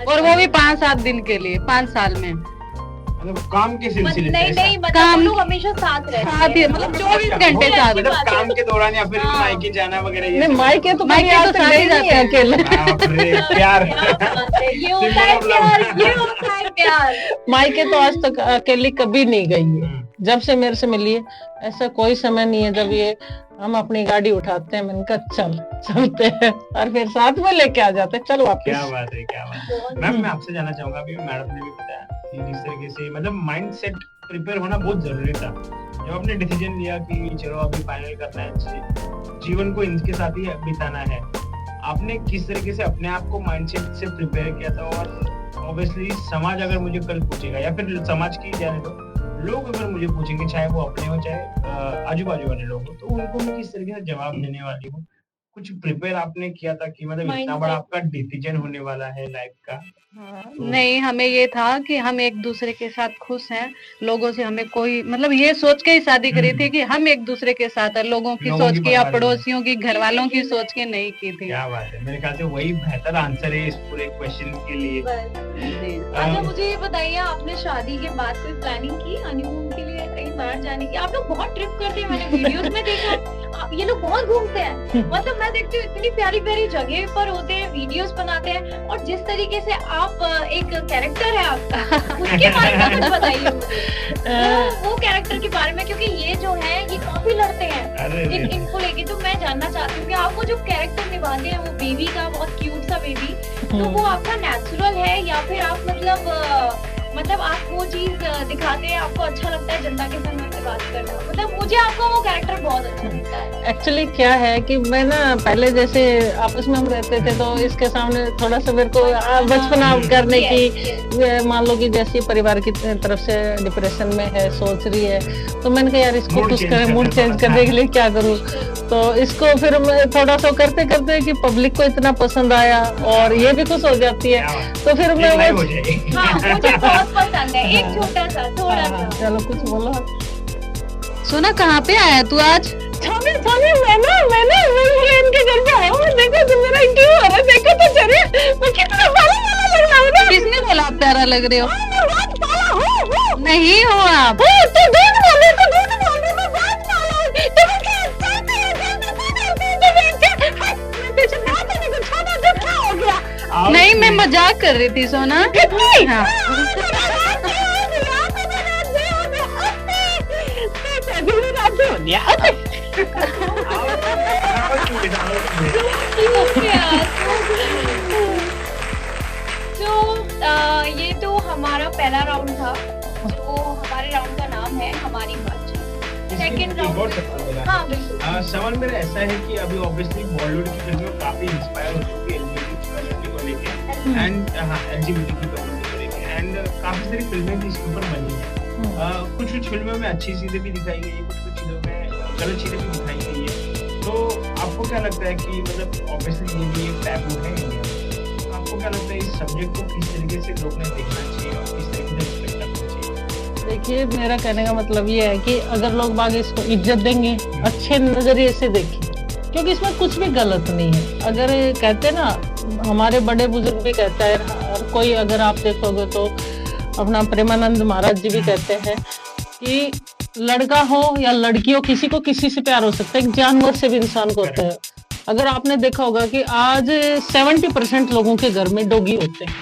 और वो भी 5-7 दिन के लिए, 5 साल में। मतलब काम के सिलसिले नहीं मतलब काम- हम लोग हमेशा साथ रहते हैं, साथ ही, मतलब 24 घंटे साथ। मतलब काम के दौरान या फिर मायके जाना वगैरह ये नहीं, मायके तो मायके कभी तो आज तक साथ ही गई नहीं जाते हैं। अकेले। बाप रे, प्यार ये होता है प्यार, ये होता है प्यार। मायके तो आज तक अकेली कभी नहीं गई है, जब से मेरे से मिली है। ऐसा कोई समय नहीं है जब ये हम अपनी गाड़ी उठाते हैं, मैंने कहा चलते हैं, और फिर साथ में लेके आ जाते हैं, चलो वापस। क्या बात है, क्या बात है। मैम मैं आपसे जानना चाहूंगा, अभी मैडम ने भी बताया कि जिस तरीके से मतलब माइंडसेट प्रिपेयर होना बहुत जरूरी था, जब आपने डिसीजन लिया कि चलो अभी फाइनल करना है, जीवन को इनके साथ ही बिताना है, आपने किस तरीके से अपने आप को माइंडसेट से प्रिपेयर किया था? और ऑब्वियसली समाज अगर मुझे कल पूछेगा, या फिर समाज की जाने दो, लोग अगर मुझे पूछेंगे, चाहे वो अपने हो चाहे आजू बाजू वाले लोग हो, तो उनको मैं किस तरीके से जवाब देने वाली हूँ? कुछ प्रिपेयर आपने किया था कि मतलब इतना बड़ा आपका डिसीजन होने वाला है लाइफ का? नहीं, हमें ये था कि हम एक दूसरे के साथ खुश हैं, लोगों से हमें कोई मतलब ये सोच के ही शादी करी थी कि हम एक दूसरे के साथ है, लोगों की सोच के या पड़ोसियों की, घर वालों की सोच के नहीं की थी। क्या बात है, मेरे ख्याल से वही बेहतर आंसर है इस पूरे क्वेश्चन के लिए। अच्छा मुझे ये बताइए, आपने शादी के बाद कोई प्लानिंग की हनीमून के लिए कहीं बाहर जाने की? आप लोग बहुत ट्रिप करते हैं, मैंने वीडियोस में देखा, ये लोग बहुत घूमते हैं, मतलब मैं देखती हूँ इतनी प्यारी प्यारी जगह पर होते हैं, वीडियोस बनाते हैं, और जिस तरीके से आप एक कैरेक्टर है आपका, उसके बारे में कुछ बताइए मुझे, वो कैरेक्टर के बारे में, क्योंकि ये जो है ये काफी लड़ते हैं इनको लेके, तो मैं जानना चाहती हूँ कि आप वो जो कैरेक्टर निभाते हैं, वो बेबी का, बहुत क्यूट सा बेबी, तो वो आपका नेचुरल है या फिर आप मतलब आप वो चीज दिखाते हैं, आपको अच्छा लगता है जनता के सामने से बात करना? मतलब मुझे आपका वो कैरेक्टर बहुत अच्छा लगता है। एक्चुअली क्या है कि मैं ना पहले जैसे आपस में हम रहते थे, तो इसके सामने थोड़ा सा मेरे को बचपना करने की, मान लो कि जैसे परिवार की तरफ से डिप्रेशन में है, सोच रही है, तो मैंने कहा यार इसको कुछ करें, मूड चेंज करने के लिए क्या करूँ, तो इसको फिर मैं थोड़ा सा करते करते कि पब्लिक को इतना पसंद आया और ये भी खुश हो जाती है, तो फिर मैं वो मुझे बहुत पसंद है, एक छोटा सा थोड़ा सा। चलो कुछ बोलो। सोना कहाँ पे आया तू आज? मैं मेरी फ्रेंड के घर पे आया हूँ, देखो तो मेरा इंटरव्यू हो रहा है, देखो तो चलिए। लग रहे हो। नहीं हो आप। नहीं, मैं मजाक कर रही थी सोना। हाँ। तो ये तो हमारा पहला राउंड था, जो हमारे राउंड का नाम है हमारी बात। सेकंड राउंड, हाँ बिल्कुल। सवाल मेरा ऐसा है कि अभी ऑब्वियसली बॉलीवुड की फिल्में काफी इंस्पायर हो चुकी है एलजीबीटी को लेके एंड एलजीबीटी की कम्युनिटी को लेके एंड काफी सारी फिल्में भी इसके ऊपर बनी है। कुछ कुछ फिल्मों में अच्छी चीजें भी दिखाई गई है, कुछ कुछ चीजों में गलत चीजें भी दिखाई गई है। तो आपको क्या लगता है कि मतलब ऑब्वियसली ये भी एक टैबू है इंडिया में, तो आपको क्या लगता है इस सब्जेक्ट को किस तरीके से लोग ने देखना चाहिए और किस तरीके से रिस्पेक्ट करना चाहिए? देखिए, मेरा कहने का मतलब ये है कि अगर लोग बाग इसको इज्जत देंगे, अच्छे नजरिए से देखें, क्योंकि इसमें कुछ भी गलत नहीं है। अगर कहते हैं ना, हमारे बड़े बुजुर्ग भी कहते हैं, हर कोई, अगर आप देखोगे तो अपना प्रेमानंद महाराज जी भी कहते हैं कि लड़का हो या लड़की हो, किसी को किसी से प्यार हो सकता है, एक जानवर से भी इंसान को होता है। अगर आपने देखा होगा कि आज 70% लोगों के घर में डॉगी होते हैं।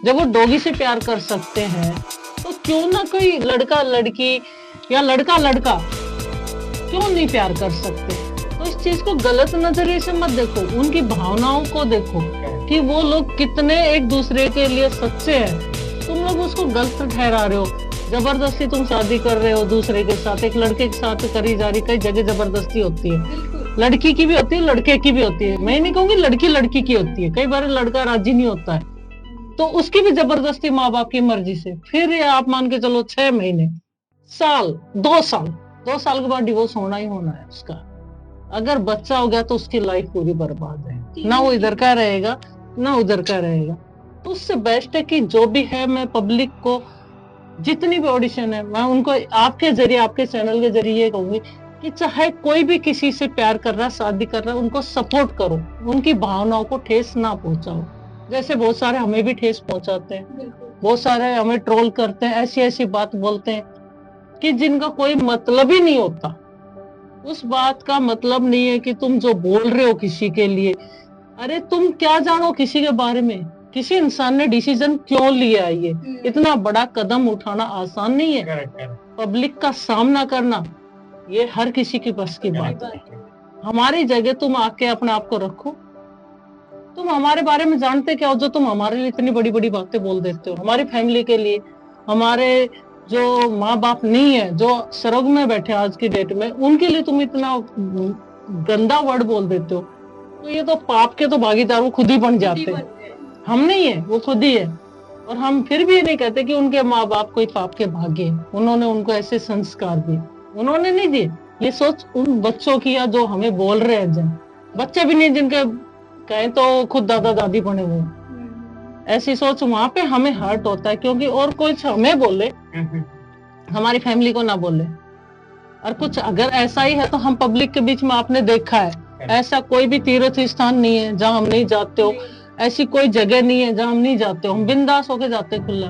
जब वो डॉगी से प्यार कर सकते हैं तो क्यों ना कोई लड़का लड़की या लड़का लड़का क्यों नहीं प्यार कर सकते? तो इस चीज को गलत नजरिए से मत देखो, उनकी भावनाओं को देखो कि वो लोग कितने एक दूसरे के लिए सच्चे हैं। तुम लोग उसको गलत ठहरा रहे हो, जबरदस्ती तुम शादी कर रहे हो दूसरे के साथ, एक लड़के के साथ करी जा रही। कई जगह जबरदस्ती होती है, लड़की की भी होती है, लड़के की भी होती है। मैं नहीं कहूंगी लड़की लड़की की होती है, कई बार लड़का राजी नहीं होता है तो उसकी भी जबरदस्ती माँ बाप की मर्जी से। फिर ये आप मान के चलो 6 महीने, साल, 2 साल के बाद डिवोर्स होना ही होना है उसका। अगर बच्चा हो गया तो उसकी लाइफ पूरी बर्बाद है, ना वो इधर का रहेगा ना उधर का रहेगा। तो उससे बेस्ट है कि जो भी है, मैं पब्लिक को जितनी भी ऑडिशन है, मैं उनको आपके जरिए, आपके चैनल के जरिए ये कहूंगी कि चाहे कोई भी किसी से प्यार कर रहा है, शादी कर रहा है, उनको सपोर्ट करो, उनकी भावनाओं को ठेस ना पहुंचाओ। जैसे बहुत सारे हमें भी ठेस पहुंचाते हैं, बहुत सारे हमें ट्रोल करते हैं, ऐसी ऐसी बात बोलते हैं कि जिनका कोई मतलब ही नहीं होता। उस बात का मतलब नहीं है कि तुम जो बोल रहे हो किसी के लिए, अरे तुम क्या जानो किसी के बारे में, किसी इंसान ने डिसीजन क्यों लिया है। ये इतना बड़ा कदम उठाना आसान नहीं है। पब्लिक का सामना करना ये हर किसी की बस की बात है। हमारी जगह तुम आके अपने आप को रखो। तुम हमारे बारे में जानते क्या हो जो तुम हमारे लिए इतनी बड़ी बड़ी बातें बोल देते हो? हमारी फैमिली के लिए, हमारे जो माँ बाप नहीं है, जो स्वर्ग में बैठे आज की डेट में, उनके लिए तुम इतना गंदा वर्ड बोल देते हो। तो ये तो पाप के तो भागीदार वो खुद ही बन जाते हैं। हम नहीं है, वो खुद ही है। और हम फिर भी ये नहीं कहते कि उनके माँ बाप कोई पाप के भागे, उन्होंने उनको ऐसे संस्कार दिए, उन्होंने नहीं दिए। ये सोच उन बच्चों की या जो हमें बोल रहे हैं, जिन बच्चे भी नहीं, जिनके कहें तो खुद दादा दादी बने हुए, ऐसी सोच वहां पे हमें हर्ट होता है। क्योंकि और कोई हमें बोले, हमारी फैमिली को ना बोले। और कुछ अगर ऐसा ही है तो हम पब्लिक के बीच में, आपने देखा है, ऐसा कोई भी तीर्थ स्थान नहीं है जहाँ हम नहीं जाते हो, ऐसी कोई जगह नहीं है जहाँ हम नहीं जाते हो। हम बिंदास होके जाते हैं खुला।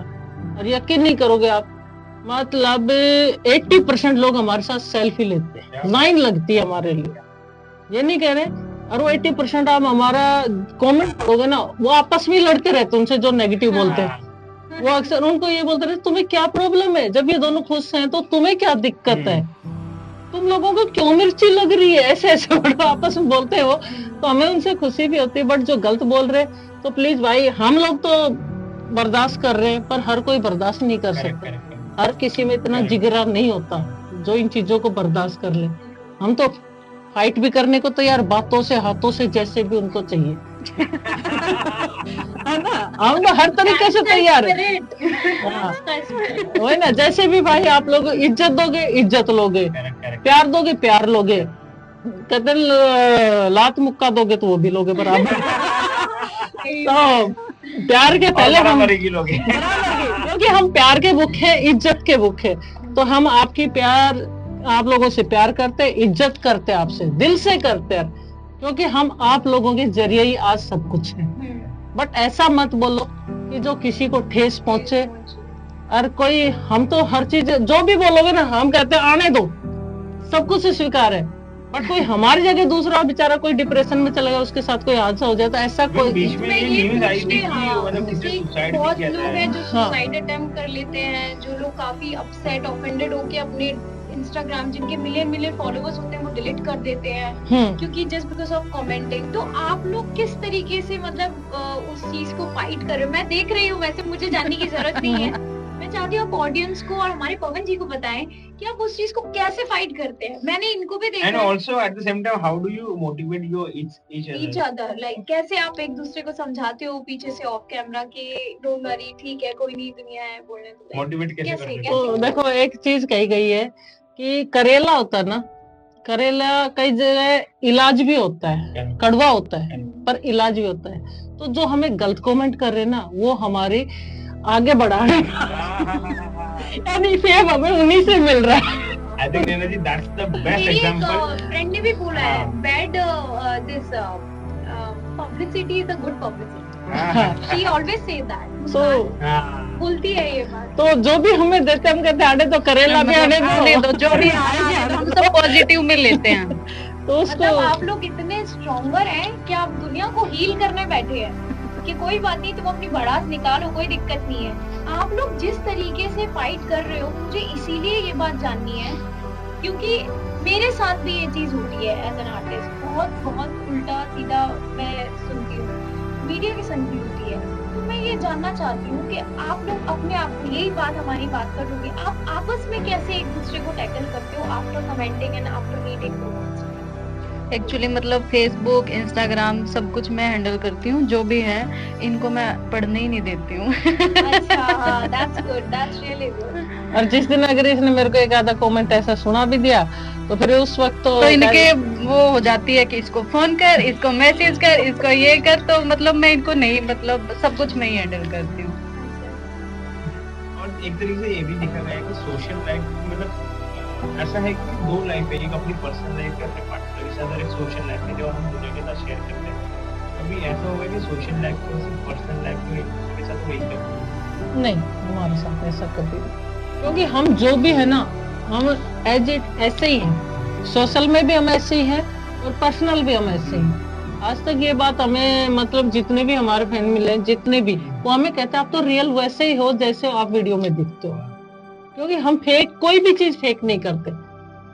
और यकीन नहीं करोगे आप, मतलब 80% लोग हमारे साथ सेल्फी लेते हैं, लाइन लगती है हमारे लिए, ये नहीं कह रहे। और वो 80% आप हमारा कमेंट पढ़ोगे ना, वो आपस में लड़ते रहते हैं उनसे जो नेगेटिव बोलते हैं। वो अक्सर उनको ये बोलते रहते, तुम्हें क्या प्रॉब्लम है? जब ये दोनों खुश हैं तो तुम्हें क्या दिक्कत है? तुम लोगों को क्यों मिर्ची लग रही है? ऐसे ऐसे आपस में बोलते हैं वो। तो हमें उनसे खुशी भी होती है, बट जो गलत बोल रहे तो प्लीज भाई, हम लोग तो बर्दाश्त कर रहे हैं पर हर कोई बर्दाश्त नहीं कर सकता। हर किसी में इतना जिगरा नहीं होता जो इन चीजों को बर्दाश्त कर ले। हम तो फाइट भी करने को तैयार, बातों से, हाथों से, जैसे भी उनको चाहिए है ना। हम तो हर तरीके से तैयार है। वही ना, जैसे भी भाई आप लोग इज्जत दोगे, इज्जत लोगे, प्यार दोगे, प्यार लोगे, कहते लात मुक्का दोगे तो वो भी लोगे बराबर। तो प्यार के पहले हम, क्योंकि हम प्यार के भूखे, इज्जत के भूखे। तो हम आपकी प्यार, आप लोगों से प्यार करते, इज्जत करते, आपसे दिल से करते हैं, क्योंकि हम आप लोगों के जरिए ही आज सब कुछ है। बट ऐसा मत बोलो कि कि जो किसी को ठेस पहुंचे। और कोई हम तो हर चीज जो भी बोलोगे ना हम कहते हैं आने दो, सब कुछ स्वीकार है। बट कोई हमारी जगह दूसरा बेचारा कोई डिप्रेशन में चला गया, उसके साथ कोई हादसा हो जाए तो ऐसा कोई बीच में ये न्यूज आई थी कि हाँ, मतलब किसी कि सुसाइड बहुत भी किया लोग था। हैं जो हाँ। सुसाइड अटेम्प्ट कर लेते हैं, जो लोग काफी अपसेट ऑफेंडेड होके अपने इंस्टाग्राम जिनके मिलियन फॉलोवर्स होते हैं वो डिलीट कर देते हैं क्योंकि जस्ट बिकॉज ऑफ कमेंटिंग। तो आप लोग किस तरीके से मतलब उस चीज को फाइट कर रहे हो? मैं देख रही हूँ, वैसे मुझे जानने की जरूरत नहीं है। मैं चाहती हूँ आप ऑडियंस को और हमारे पवन जी को बताएं कि आप उस चीज को कैसे फाइट करते हैं। मैंने इनको भी देखा And है। also at the same time, how do you motivate your each each other? Other like कैसे आप एक दूसरे को समझाते हो पीछे से ऑफ कैमरा कि डोंट वरी, ठीक है, कोई नहीं, दुनिया है, बोलने दो। Motivate कैसे कैसे- करते तो हो? देखो एक चीज कही गई है कि करेला होता है ना, करेला कई जगह इलाज भी होता है, कड़वा होता है पर इलाज भी होता है। तो जो हमें गलत कमेंट कर रहे हैं ना वो हमारे आगे बढ़ा रहे हैं यानी फेम हमें उन्हीं से मिल रहा है। I think Neena ji, that's the best मेरी example. एक फ्रेंड ने भी बोला है हाँ। Bad this publicity is a good publicity. हाँ, शी ऑलवेज से दैट। तो हाँ। बोलती है ये बात। तो जो भी हमें देते हैं हम कहते हैं आने तो करेला भी आने आने दो, दो, जो भी आने दो, हम सब पॉजिटिव में लेते हैं। तो उसको मतलब आप लोग इतने स्ट्रॉन्गर हैं कि आप दुनिया को हील करने बैठे हैं कि कोई बात नहीं, तुम अपनी भड़ास निकालो, कोई दिक्कत नहीं है। आप लोग जिस तरीके से फाइट कर रहे हो, मुझे इसीलिए ये बात जाननी है क्योंकि मेरे साथ भी ये चीज होती है एज एन आर्टिस्ट। बहुत उल्टा सीधा मैं सुनती हूँ, मीडिया की सुनती होती है। तो मैं ये जानना चाहती हूँ कि आप लोग अपने आप को, यही बात हमारी बात कर होगी, आप आपस में कैसे एक दूसरे को टैकल करते हो after commenting and after meeting? Actually मतलब फेसबुक, इंस्टाग्राम सब कुछ मैं हैंडल करती हूँ। जो भी है इनको मैं पढ़ने ही नहीं देती हूँ। अच्छा, हाँ, that's good, that's really good. और जिस दिन अगर इसने मेरे को एक आधा कमेंट ऐसा सुना भी दिया तो फिर उस वक्त तो इनके वो हो जाती है कि इसको फोन कर, इसको मैसेज कर, इसको ये कर। तो मतलब मैं इनको नहीं, मतलब सब कुछ मैं ही हैंडल करती हूँ। और एक तरीके से ये भी देखा गया है कि सोशल लाइफ मतलब ऐसा है कि दो लाइफ है, एक अपनी पर्सनल लाइफ है, अपने पार्टनर के साथ, और एक सोशल लाइफ है जो हम दुनिया के साथ शेयर करते हैं। कभी ऐसा होगा कि सोशल लाइफ को सिर्फ पर्सनल लाइफ को एक दूसरे के साथ वही करते नहीं, हमारे साथ ऐसा कभी नहीं। क्योंकि हम जो भी है ना हम एज इट ऐसे ही हैं, सोशल में भी हम ऐसे ही हैं और पर्सनल भी हम ऐसे ही हैं। आज तक ये बात हमें मतलब जितने भी हमारे फ्रेंड मिले जितने भी वो हमें कहते हैं आप तो रियल वैसे ही हो जैसे आप वीडियो में दिखते हो। क्योंकि हम फेक कोई भी चीज फेक नहीं करते,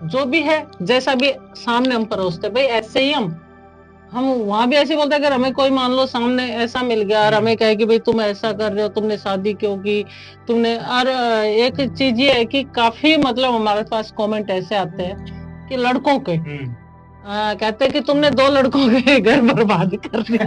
जो भी है जैसा भी सामने हम परोसते भाई ऐसे ही हम वहां भी ऐसे बोलते हैं। अगर हमें कोई मान लो सामने ऐसा मिल गया और हमें कहे कि भाई तुम ऐसा कर रहे हो, तुमने शादी क्यों की, तुमने। और एक चीज ये है कि काफी मतलब हमारे पास कमेंट ऐसे आते हैं कि लड़कों के हैं। कहते हैं कि तुमने 2 लड़कों के घर बर्बाद कर दिया।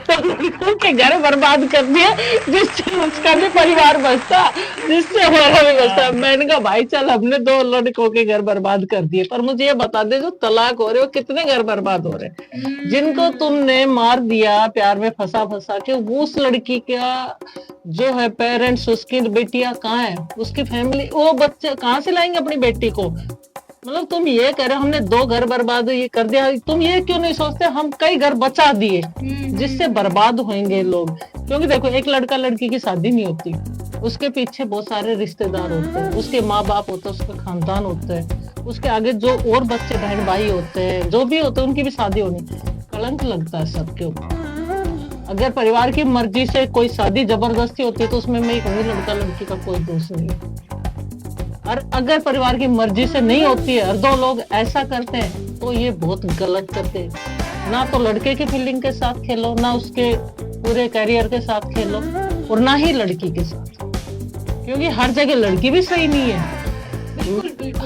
तो लड़कों के घर बर्बाद कर दिया जिससे उसका भी परिवार बचता, जिससे हमारा भी बचता। मैंने कहा भाई चल हमने 2 लड़कों के घर बर्बाद कर दिए, पर मुझे ये बता दे जो तलाक हो रहे हो कितने घर बर्बाद हो रहे हैं। जिनको तुमने मार दिया प्यार में फंसा के, वो उस लड़की का जो है पेरेंट्स, उसकी बेटियां कहाँ है, उसकी फैमिली, वो बच्चे कहाँ से लाएंगे अपनी बेटी को। मतलब तुम ये कह रहे हो हमने 2 घर बर्बाद ये कर दिया, तुम ये क्यों नहीं सोचते हम कई घर बचा दिए जिससे बर्बाद होंगे लोग। क्योंकि देखो एक लड़का लड़की की शादी नहीं होती, उसके पीछे बहुत सारे रिश्तेदार होते हैं, उसके माँ बाप होते हैं, उसका खानदान होता है, उसके आगे जो और बच्चे बहन भाई होते हैं जो भी होते हैं उनकी भी शादी होनी। कलंक लगता है सबके ऊपर। अगर परिवार की मर्जी से कोई शादी जबरदस्ती होती है तो उसमें मैं कहूँगी लड़का लड़की का कोई दोष नहीं है। और अगर परिवार की मर्जी से नहीं होती है और 2 लोग ऐसा करते हैं तो ये बहुत गलत करते हैं। ना तो लड़के की फीलिंग के साथ खेलो, ना उसके पूरे करियर के साथ खेलो, और ना ही लड़की के साथ। क्योंकि हर जगह लड़की भी सही नहीं है,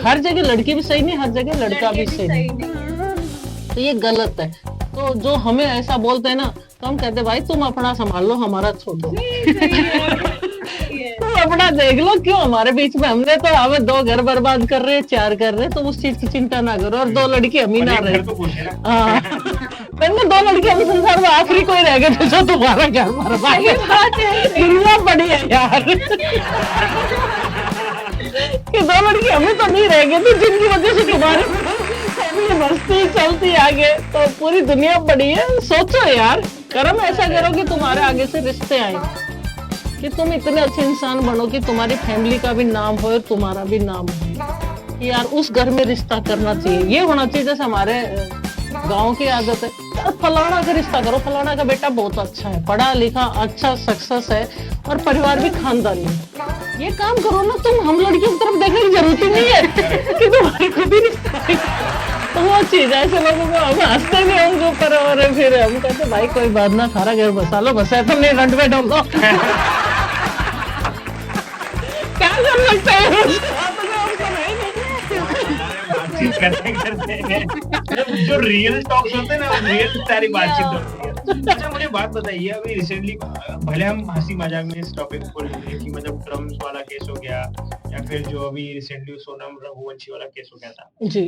हर जगह लड़की भी सही नहीं, हर जगह लड़का भी सही नहीं। तो ये गलत है। तो जो हमें ऐसा बोलते हैं ना तो हम कहते हैं भाई तुम अपना संभाल लो, हमारा छोड़ो। तुम अपना देख लो, क्यों हमारे बीच में हमने तो हमें 2 घर बर्बाद कर रहे हैं, 4 कर रहे हैं, तो उस चीज की चिंता ना करो। और 2 लड़की हम ही ना रहे। हाँ, मैंने 2 लड़की हम संसार में आखिरी कोई रह गए जो तुम्हारा घर बर्बाद। दुनिया बड़ी है यार कि 2 लड़की हमें तो नहीं रह गई थी जिनकी वजह से तुम्हारी फैमिली मस्ती चलती आगे, तो पूरी दुनिया बड़ी है। सोचो यार। कर्म ऐसा करो कि तुम्हारे आगे से रिश्ते आए, कि तुम इतने अच्छे इंसान बनो कि तुम्हारी फैमिली का भी नाम हो और तुम्हारा भी नाम हो, कि यार उस घर में रिश्ता करना चाहिए। ये होना चाहिए जैसे हमारे गांव की आदत है, यार फलाना का रिश्ता करो, फलाना का बेटा बहुत अच्छा है, पढ़ा लिखा, अच्छा सक्सेस है और परिवार भी खानदानी है। ये काम करो ना तुम, हम लड़कियों की तरफ देखने की जरूरत ही नहीं है कि तुम्हारे को भी रिश्ता है। तो वो चीज ऐसे लोगों को हम हंसते भी हम ऊपर, और फिर हम कहते भाई कोई बात ना, सारा घर बसा लो, बस है तो नहीं रंट पे डाल दो। क्या कर सकते हैं करते करते जो रियल टॉक्स होते हैं ना, रियल सारी बातचीत होती है। अच्छा मुझे बात बताइए, अभी रिसेंटली भले हम हंसी मजाक में इस टॉपिक को लेंगे कि मतलब ड्रम्स वाला केस हो गया, या फिर जो अभी रिसेंटली सोनम रघुवंशी वाला केस हो गया था जी,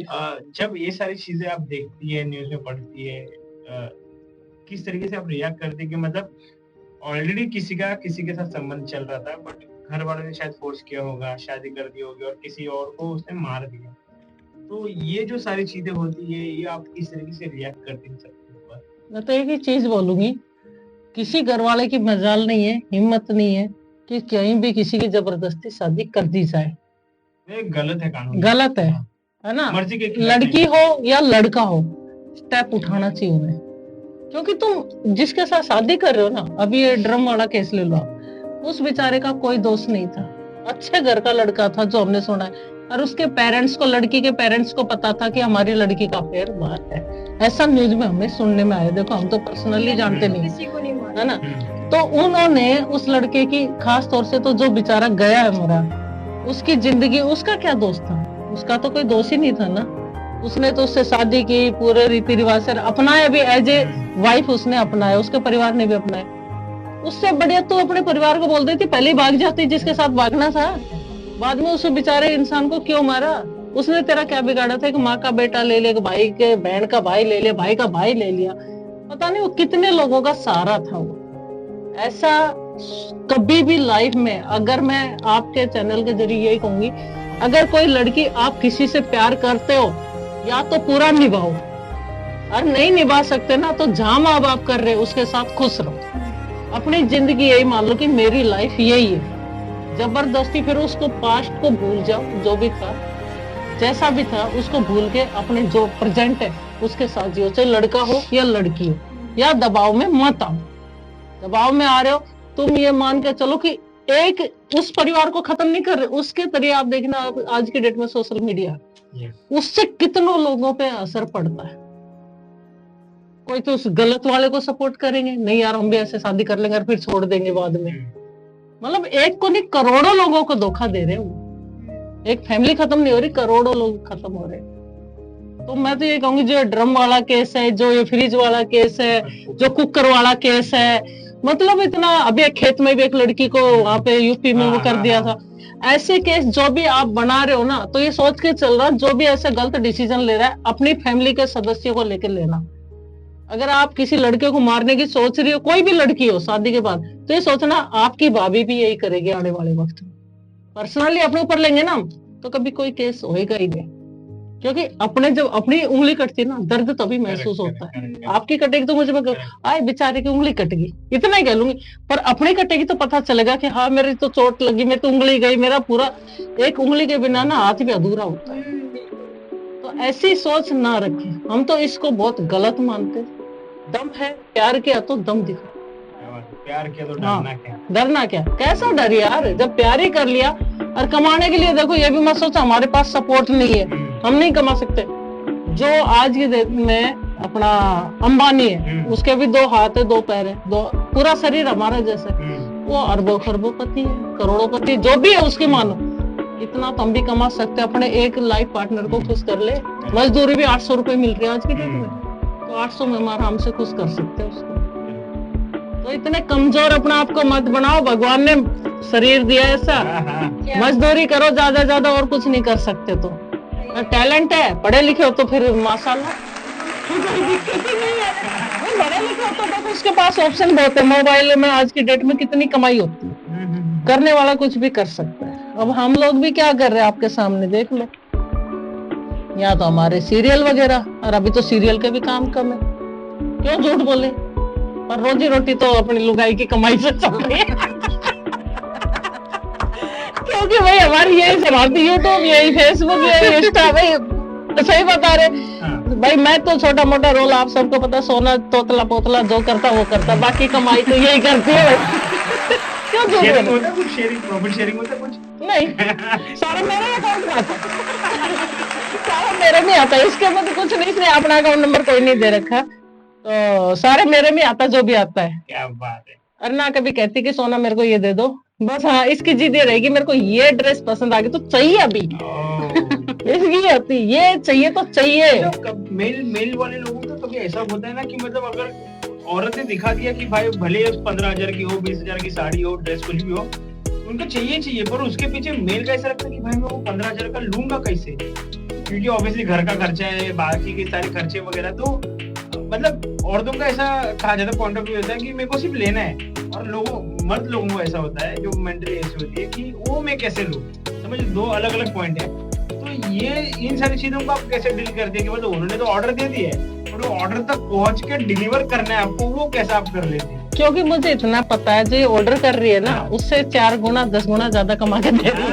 जब ये सारी चीजें आप देखती है, न्यूज में पढ़ती है, किस तरीके से आप रिएक्ट करते हैं कि मतलब ऑलरेडी किसी के साथ संबंध चल रहा था, बट घर वालों ने शायद फोर्स किया होगा, शादी कर दी होगी और किसी और को उसने मार दिया, तो ये जो सारी चीजें होती है, ये आप किस तरीके से रिएक्ट करते हैं सबके ऊपर? मैं तो एक ही चीज बोलूंगी, किसी घर वाले की मजाल नहीं है, हिम्मत नहीं है कि कहीं भी किसी की जबरदस्ती शादी कर दी जाए। ये गलत है, कानून गलत है ना? मर्जी के खिलाफ लड़की हो या लड़का हो, स्टेप उठाना चाहिए उन्हें, क्योंकि तुम जिसके साथ शादी कर रहे हो ना, अभी ये ड्रम वाला केस ले लो आप, उस बेचारे का कोई दोष नहीं था, अच्छे घर का लड़का था जो हमने सुना है, और उसके पेरेंट्स को, लड़की के पेरेंट्स को पता था कि हमारी लड़की का अफेयर बाहर है। ऐसा न्यूज में हमें सुनने में आया, देखो हम तो पर्सनली जानते नहीं, किसी को नहीं मालूम है ना? तो उन्होंने उस लड़के की, खास तौर से तो जो बेचारा गया है मरा, उसकी जिंदगी, उसका क्या दोष था? उसका तो कोई दोष ही नहीं था ना। उसने तो उससे शादी की, पूरे रीति रिवाज से अपनाया भी, एज ए वाइफ उसने अपनाया, उसके परिवार ने भी अपनाया। उससे बढ़िया तो अपने परिवार को बोल देती, पहले ही भाग जाती जिसके साथ भागना था, बाद में उस बेचारे इंसान को क्यों मारा? उसने तेरा क्या बिगाड़ा था कि माँ का बेटा ले लिया, भाई के बहन का भाई ले लिया, भाई का भाई ले लिया, पता नहीं वो कितने लोगों का सहारा था वो। ऐसा कभी भी लाइफ में, अगर मैं आपके चैनल के जरिए यही कहूंगी, अगर कोई लड़की, आप किसी से प्यार करते हो या तो पूरा निभाओ, और नहीं निभा सकते ना तो जहां माँ बाप कर रहे उसके साथ खुश रहो। अपनी जिंदगी यही मान लो कि मेरी लाइफ यही है, जबरदस्ती फिर उसको पास्ट को भूल जाओ, जो भी था जैसा भी था उसको भूल के अपने जो प्रेजेंट है उसके साथ जियो, चाहे लड़का हो या लड़की हो, या दबाव में मत आओ। दबाव में आ रहे हो तुम, ये मान के चलो कि एक उस परिवार को खत्म नहीं कर रहे, उसके जरिए आप देखना आज की डेट में सोशल मीडिया, उससे कितनों लोगों पे असर पड़ता है। कोई तो उस गलत वाले को सपोर्ट करेंगे, नहीं यार हम भी ऐसे शादी कर लेंगे और फिर छोड़ देंगे बाद में। मतलब एक को नहीं, करोड़ों लोगों को धोखा दे रहे हो। एक फैमिली खत्म नहीं हो रही, करोड़ों लोग खत्म हो रहे। तो मैं तो ये कहूंगी, जो ड्रम वाला केस है, जो ये फ्रिज वाला केस है, जो कुकर वाला केस है, मतलब इतना, अभी एक खेत में भी एक लड़की को वहां पे यूपी में वो कर दिया था। ऐसे केस जो भी आप बना रहे हो ना, तो ये सोच के चल रहा, जो भी ऐसे गलत डिसीजन ले रहा है अपनी फैमिली के सदस्यों को लेकर लेना। अगर आप किसी लड़के को मारने की सोच रही हो, कोई भी लड़की हो शादी के बाद, तो ये सोचना आपकी भाभी भी यही करेगी आने वाले वक्त में। पर्सनली अपने ऊपर लेंगे ना तो कभी कोई केस होएगा ही नहीं, क्योंकि अपने जब अपनी उंगली कटती है ना, दर्द तभी महसूस होता है। आपकी कटेगी तो मुझे आए बेचारे की उंगली कट गई, इतना ही कह लूंगी, पर अपनी कटेगी तो पता चलेगा कि हाँ मेरी तो चोट लगी, मेरी तो उंगली गई, मेरा पूरा एक उंगली के बिना ना हाथ भी अधूरा होता है। तो ऐसी सोच ना रखें, हम तो इसको बहुत गलत मानते। दम है, प्यार किया तो दम दिखा, प्यार किया तो डरना क्या? डरना क्या? कैसा डर यार, जब प्यार ही कर लिया। और कमाने के लिए देखो, ये भी मत सोचो हमारे पास सपोर्ट नहीं है, हम नहीं कमा सकते। जो आज की डेट में अपना अंबानी है, उसके भी 2 हाथ है, 2 पैर है, पूरा शरीर हमारा जैसा, वो अरबों खरबोपति है, करोड़ोंपति, जो भी है उसकी मानो। इतना तो हम भी कमा सकते हैं, अपने एक लाइफ पार्टनर को खुश कर ले। मजदूरी भी 800 रुपए मिल रही है आज की डेट में, तो 800 में हमारा हमसे खुश कर सकते हैं उसको। तो इतने कमजोर अपना आपको मत बनाओ, भगवान ने शरीर दिया ऐसा, मजदूरी करो ज्यादा ज्यादा, और कुछ नहीं कर सकते। तो टैलेंट है, पढ़े लिखे हो तो फिर माशाल्लाह, कोई दिक्कत ही नहीं है। पढ़े लिखे हो तो देखो उसके पास ऑप्शन बहुत है। मोबाइल में आज की डेट में कितनी कमाई होती है, करने वाला कुछ भी कर सकता है। अब हम लोग भी क्या कर रहे हैं आपके सामने देख लो, या तो हमारे सीरियल वगैरह, और अभी तो सीरियल के भी काम कम है, क्यों झूठ बोले। पर रोजी रोटी तो अपनी लुगाई की कमाई से चल रही है। क्योंकि भाई हमारी यही चलाती यूट्यूब, यही फेसबुक, यही इंस्टा, भाई सही बता रहे भाई। मैं तो छोटा मोटा रोल, आप सबको पता, सोना तोतला पोतला जो करता वो करता, बाकी कमाई तो यही करती है भाई। क्यों शेयरिंग होता है कुछ, शेयरिंग, प्रॉफिट शेयरिंग होता है कुछ? नहीं, सारा मेरे अकाउंट में आता, सारा मेरे में आता है। इसके ऊपर कुछ नहीं, इसने अपना अकाउंट नंबर कोई नहीं दे रखा, तो सारे मेरे में आता जो भी आता है। क्या बात है। और ना कभी कहती कि सोना मेरे को ये दे दो, बस हाँ इसकी जिद ये रहेगी मेरे को ये ड्रेस पसंद आ गई तो चाहिए अभी। इसकी होती ये चाहिए तो चाहिए। मेल वाले लोगों का कभी ऐसा होता है ना कि मतलब अगर औरत ने दिखा दिया कि भाई भले 15,000 की हो, 20,000 की साड़ी हो, ड्रेस कुछ भी हो, उनको चाहिए, पर उसके पीछे मेल का ऐसा लगता है कि भाई मैं वो 15,000 का लूंगा कैसे, क्योंकि ऑब्वियसली घर का खर्चा है, बाकी के सारे खर्चे वगैरह। तो मतलब औरतों का ऐसा कहा जाता है, पॉइंट ऑफ व्यू होता है कि मेरे को सिर्फ लेना है, और मर्द लोगों को ऐसा होता है जो मेंटली ऐसी होती है कि वो मैं कैसे लूं। समझ, दो अलग अलग पॉइंट है। तो ये इन सारी चीजों को आप कैसे डील करते हैं कि मतलब उन्होंने तो ऑर्डर दे दिया है और वो ऑर्डर तक पहुंच के डिलीवर करना है आपको, वो कैसा आप कर लेते हैं? क्योंकि मुझे इतना पता है जो ये ऑर्डर कर रही है ना, उससे 4 गुना 10 गुना ज्यादा कमा के दे रही है।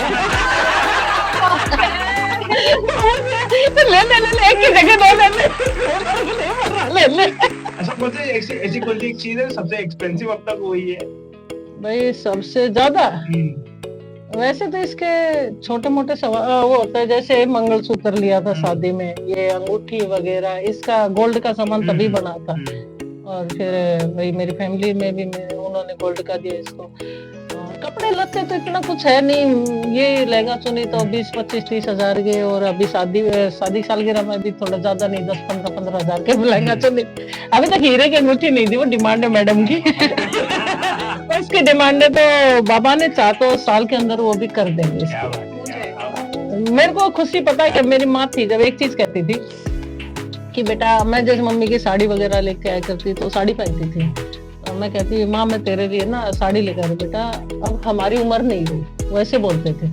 ले एक ही जगह ले। अच्छा, बोलते ऐसी कोई एक चीज है सबसे एक्सपेंसिव अब तक वही है भाई? सबसे ज्यादा वैसे तो इसके छोटे मोटे वो होता है, जैसे मंगलसूत्र लिया था शादी में, ये अंगूठी वगैरह, इसका गोल्ड का सामान तभी बना था। और फिर भाई मेरी फैमिली में भी उन्होंने गोल्ड का दिया इसको। और कपड़े लत्ते तो इतना कुछ है नहीं, ये लहंगा चुनी तो 20-25-30 हजार के, और अभी शादी सालगिरह में भी थोड़ा ज्यादा नहीं, 10-15 हजार के लहंगा चुनी। अभी तक हीरे की अंगूठी नहीं दी, वो डिमांड है मैडम की। इसकी डिमांड है तो बाबा ने चाह तो साल के अंदर वो भी कर देंगे इसको। मेरे को खुशी पता है कि मेरी माँ थी जब एक चीज कहती थी कि बेटा, मैं जैसे मम्मी की साड़ी वगैरह लेके आया करती तो साड़ी पहनती थी, तो मैं कहती माँ मैं तेरे लिए ना साड़ी लेकर आई बेटा, अब हमारी उम्र नहीं हुई। वैसे बोलते थे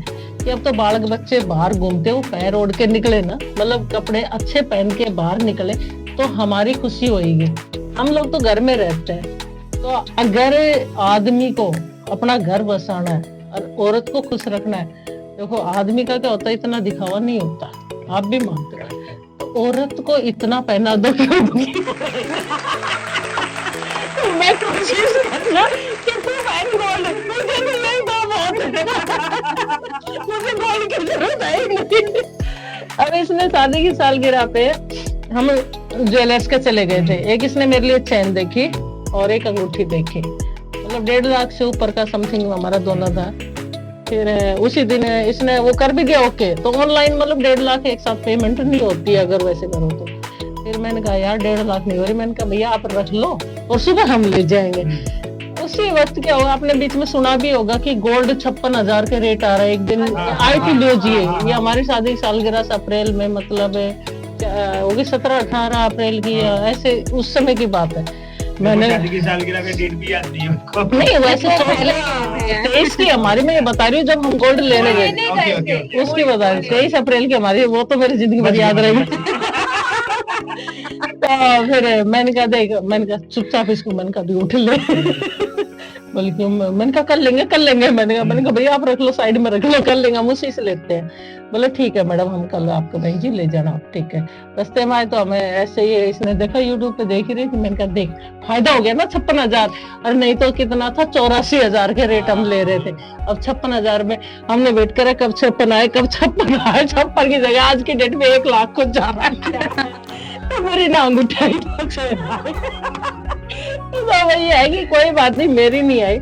कि अब तो बालक बच्चे बाहर घूमते हो, पैर ओढ़ के निकले ना, मतलब कपड़े अच्छे पहन के बाहर निकले तो हमारी खुशी होगी। हम लोग तो घर में रहते हैं, तो अगर आदमी को अपना घर बसाना है और औरत को खुश रखना है, देखो आदमी का क्या होता है, इतना दिखावा नहीं होता, आप भी मानते हो, तो औरत को इतना पहना दो। मैं कोशिश करना कि तू पहन गोल्ड, मुझे नहीं दो, मुझे गोल्ड की जरूरत है नहीं। अब इसने शादी की सालगिरह पे हम ज्वेलर्स के चले गए थे, एक इसने मेरे लिए चेन देखी और एक अंगूठी देखी, मतलब 1.5 लाख से ऊपर का समथिंग हमारा दोनों था। फिर उसी दिन इसने वो कर भी दिया ओके, तो ऑनलाइन मतलब 1.5 लाख एक साथ पेमेंट नहीं होती अगर वैसे करो तो। फिर मैंने कहा यार 1.5 लाख नहीं हो रही, मैंने कहा भैया आप रख लो और सुबह हम ले जाएंगे। उसी वक्त क्या होगा, आपने बीच में सुना भी होगा कि गोल्ड 56,000 के रेट आ रहा है। एक दिन आई थी न्यूज, ये हमारी शादी की सालगिरह अप्रैल में, मतलब होगी 17-18 अप्रैल की, ऐसे उस समय की बात है। मैंने शादी की सालगिरह का डेट भी याद नहीं है नहीं, वैसे पहले 23 की हमारी, मैं बता रही हूँ जब हम गोल्ड लेने गए उसकी बता रही, 23 अप्रैल की हमारी, वो तो मेरी जिंदगी भर याद रहेगी। तो फिर मैंने कहा चुपचाप इसको, मैंने कहा भी उठ ले, बल्कि मैंने कहा कर लेंगे, मैंने कहा भैया आप रख लो, साइड में रख लो, कर लेंगे, हम उसी से लेते हैं। बोले ठीक है मैडम, हम कल आपको बहन जी ले जाना, ठीक है। रास्ते में आए तो हमें ऐसे ही, इसने देखा यूट्यूब पे देख ही रही थी, मैंने कहा देख फायदा हो गया ना 56,000, और नहीं तो कितना था 84,000 के रेट हम ले रहे थे। अब 56,000 में हमने वेट करा कब 56 आए, 56 की जगह आज की डेट में 1 लाख कुछ जा रहा है। तो मेरी ना अंगूठी आई, तो वही है कि कोई बात नहीं, मेरी नहीं आई,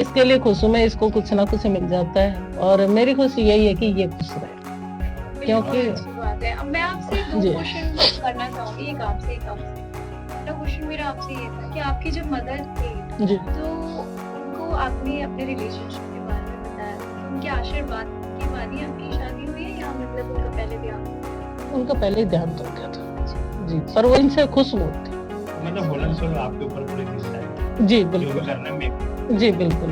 इसके लिए खुश हूँ मैं, इसको कुछ ना कुछ मिल जाता है, और मेरी खुशी यही है कि ये खुश रहे। क्योंकि बात है। अब मैं आपसे 2 क्वेश्चन करना चाहूंगी, एक आपसे। पहला क्वेश्चन मेरा आपसे ये था कि आपकी जब मदर थे जी, तो उनको आपने अपने रिलेशनशिप के बारे में बताया, तो उनके आशीर्वाद के बाद ही आपकी शादी हुई है या मतलब उनका पहले ध्यान? उनका पहले ही ध्यान तो गया था जी, पर वो इनसे खुश बहुत थे। मतलब बोलन सोलो आपके ऊपर पूरी जिम्मेदारी है जी जो भी बिल्कुल, करना है मैं जी बिल्कुल।